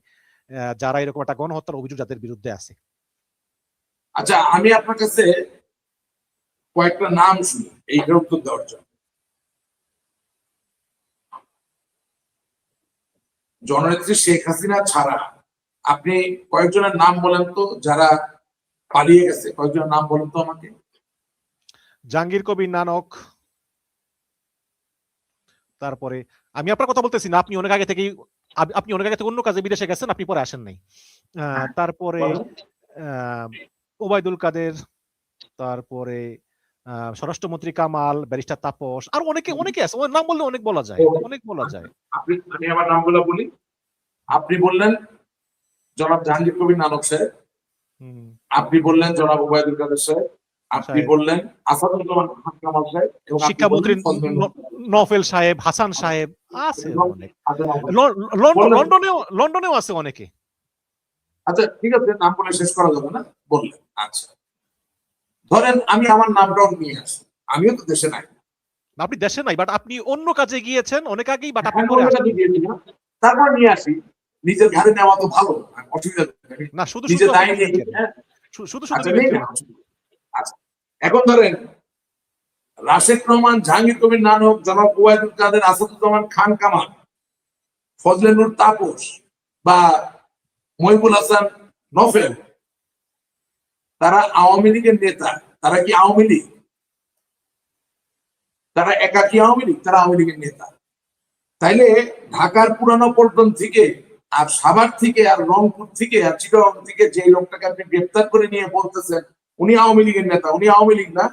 যারা এরকম একটা গণহত্যার অভিযোগ যাদের বিরুদ্ধে আছে? আচ্ছা, আমি আপনার কাছে কয়েকটা নাম শুনি এইটার উত্তর দেওয়ার জন্য। জননেত্রী শেখ হাসিনা ছাড়া আপনি কয়েকজনের নাম বলেন তো যারা পালিয়ে গেছে, কয়েকজনের নাম বলেন তো আমাকে। জাহাঙ্গীর কবির নানক, তারপরে আমি আপনার কথা বলতেছি না, আপনি অনেক আগে থেকে অন্য কাজে বিদেশে গেছেন, আপনি পরে আসেন নাই। তারপরে ওবায়দুল কাদের, তারপরে স্বরাষ্ট্রমন্ত্রী কামাল, ব্যারিস্টার তাপস, আর অনেকে আছে, ওর নাম বললে অনেক বলা যায়। আমি আমার নামগুলো বলি। আপনি বললেন জনাব জাহাঙ্গীর কবির নানক সাহেব, আপনি বললেন জনাব ওবায়দুল কাদের সাহেব, আপনি বললেন আসাদুজ্জামান খান কামাল সাহেব, এবং শিক্ষামন্ত্রী নফেল সাহেব, হাসান সাহেব আছে অনেক, লন্ডনেও আছে অনেকে। আচ্ছা ঠিক আছে, নাম বলে শেষ করা যাবে না, বললেন। আচ্ছা, ধরেন আমি আমার নামটাও নিয়ে আসি, আমিও তো দেশে নাই। আপনি দেশে নাই, বাট আপনি অন্য কাজে গিয়েছেন অনেক আগেই, বাট আপনি তারপর নিয়ে আসি। নিজের ঘরে নেওয়া তো ভালো, অসুবিধা না, শুধু নিজে দায় নিয়ে। আচ্ছা, এখন ধরেন রাশেদ রহমান, জাহাঙ্গীর কবির নানক, জনাব ওবায়দুল কাদের, আসাদুজ্জামান খান কামাল, ফজলে নূর তাপস বা মহিবুল হাসান নফেল, তারা আওয়ামী লীগের নেতা। তারা কি আওয়ামী লীগ? তারা একাকী আওয়ামী লীগ? তারা আওয়ামী লীগের নেতা। তাইলে ঢাকার পুরানো পল্টন থেকে আর সাভার থেকে আর রংপুর থেকে আর চিটাগং থেকে যে লোকটাকে আপনি গ্রেপ্তার করে নিয়ে বলতেছেন উনি আওয়ামী লীগের নেতা, উনি আওয়ামী লীগ না?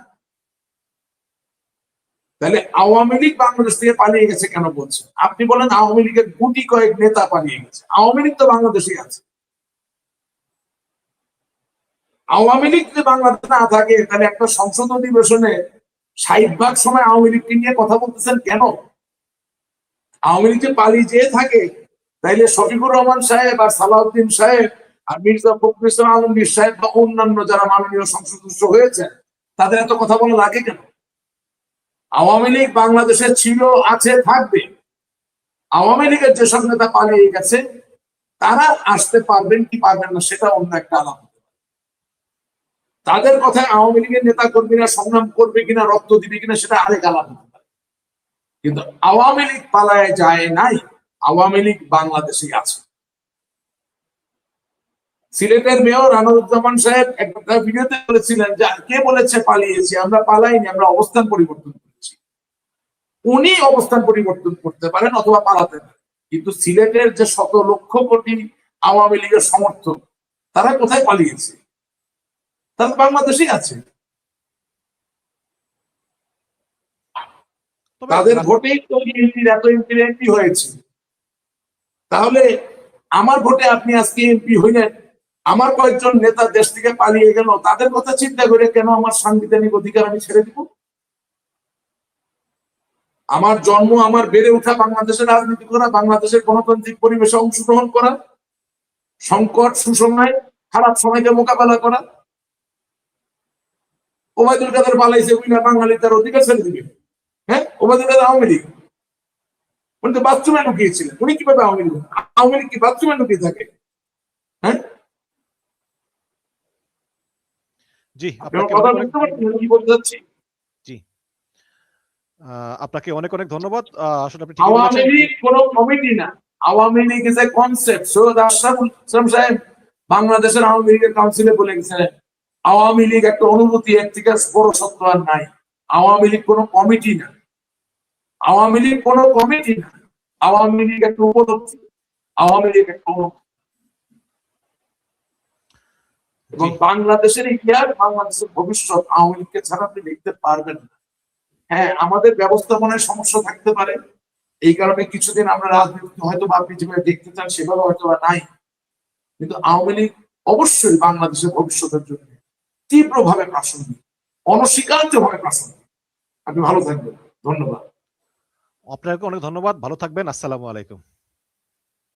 তাহলে আওয়ামী লীগ বাংলাদেশ থেকে পালিয়ে গেছে কেন বলছেন? আপনি বলেন আওয়ামী লীগের গুটি কয়েক নেতা পালিয়ে গেছে, আওয়ামী লীগ তো বাংলাদেশে আছে। আওয়ামী লীগ যদি বাংলাদেশে না থাকে তাহলে একটা সংসদ অধিবেশনে 60% সময় আওয়ামী লীগকে নিয়ে কথা বলতেছেন কেন? আওয়ামী লীগ যে পালিয়ে যেয়ে থাকে, তাইলে শফিকুর রহমান সাহেব আর সালাউদ্দিন সাহেব আর মির্জা ফখরুল ইসলাম আলমগীর সাহেব বা অন্যান্য যারা মাননীয় সংসদ সদস্য হয়েছে তাদের এত কথা বলা লাগে কেন? আওয়ামী লীগ বাংলাদেশে ছিল, আছে, থাকবে। আওয়ামী লীগের যেসব নেতা পালিয়ে গেছে তারা আসতে পারবেন কি পারবেন না সেটা অন্য একটা আলাদা। তাদের কথায় আওয়ামী লীগের নেতা কর্মীরা সংগ্রাম করবে কিনা, রক্ত দিবে কিনা, সেটা আরেক আলাদা। কিন্তু আওয়ামী লীগ পালায় যায় নাই, আওয়ামী লীগ বাংলাদেশে আছে। সিলেটের মেয়র আনোয়ারুজ্জামান সাহেব একটা ভিডিওতে বলেছিলেন যে কে বলেছে পালিয়েছি, আমরা পালাইনি, আমরা অবস্থান পরিবর্তন করেছি। উনি অবস্থান পরিবর্তন করতে পারেন অথবা পালাতে পারেন, কিন্তু সিলেটের যে শত লক্ষ কোটি আওয়ামী লীগের সমর্থক তারা কোথায় পালিয়েছে? তারা বাংলাদেশেই আছে। তাদের ভোটেই তো এত এমপি হয়েছে। তাহলে আমার ভোটে আপনি আজকে এমপি হইলেন, আমার কয়েকজন নেতা দেশ থেকে পালিয়ে গেল, তাদের কথা চিন্তা করে কেন আমার সাংবিধানিক অধিকার আমি ছেড়ে দিব? আমার জন্ম, আমার বেড়ে ওঠা বাংলাদেশের রাজনীতি করা, বাংলাদেশের গণতান্ত্রিক পরিবেশে অংশগ্রহণ করা, সংকট সুসময় খারাপ সময়কে মোকাবেলা করা। ওবায়দুল কাদের পালাইছে, বাঙালি তার অধিকার ছেড়ে দিবে? হ্যাঁ, ওবায়দুল কাদের আওয়ামী লীগ, উনি তো বাথরুমে লুকিয়েছিলেন। উনি কিভাবে আওয়ামী লীগ? আওয়ামী লীগ কি বাথরুমে লুকিয়ে থাকে? হ্যাঁ, জি, কি বলতে চাচ্ছি? জি, আপনাকে অনেক অনেক ধন্যবাদ। আসলে আপনি আওয়ামী লীগ কোনো কমিটি না, Awami League is a concept. Syed Ashraful Islam সাহেব বাংলাদেশের আওয়ামী লীগের কাউন্সিলে বলে গেছেন, আওয়ামী লীগ একটা অনুভূতি, এর থেকে বড় সত্য আর নাই। আওয়ামী লীগ কোনো কমিটি না, আওয়ামী লীগ কোনো কমিটি না, আওয়ামী লীগ একটা উপলব্ধি, আওয়ামী লীগ একটা এবং বাংলাদেশের ইতিহাস, বাংলাদেশের ভবিষ্যৎ আওয়ামী লীগকে ছাড়া আপনি লিখতে পারবেন না। হ্যাঁ, আমাদের ব্যবস্থাপনায় সমস্যা থাকতে পারে, এই কারণে কিছুদিন আমরা রাজনীতি হয়তো বা আপনি যেভাবে দেখতে চান সেভাবে হয়তো বা নাই, কিন্তু আওয়ামী লীগ অবশ্যই বাংলাদেশের ভবিষ্যতের জন্য তীব্রভাবে প্রাসঙ্গিক, অনস্বীকার্য ভাবে প্রাসঙ্গিক। আপনি ভালো থাকবেন, ধন্যবাদ। আপনাকে অনেক ধন্যবাদ, ভালো থাকবেন, আসসালামু আলাইকুম।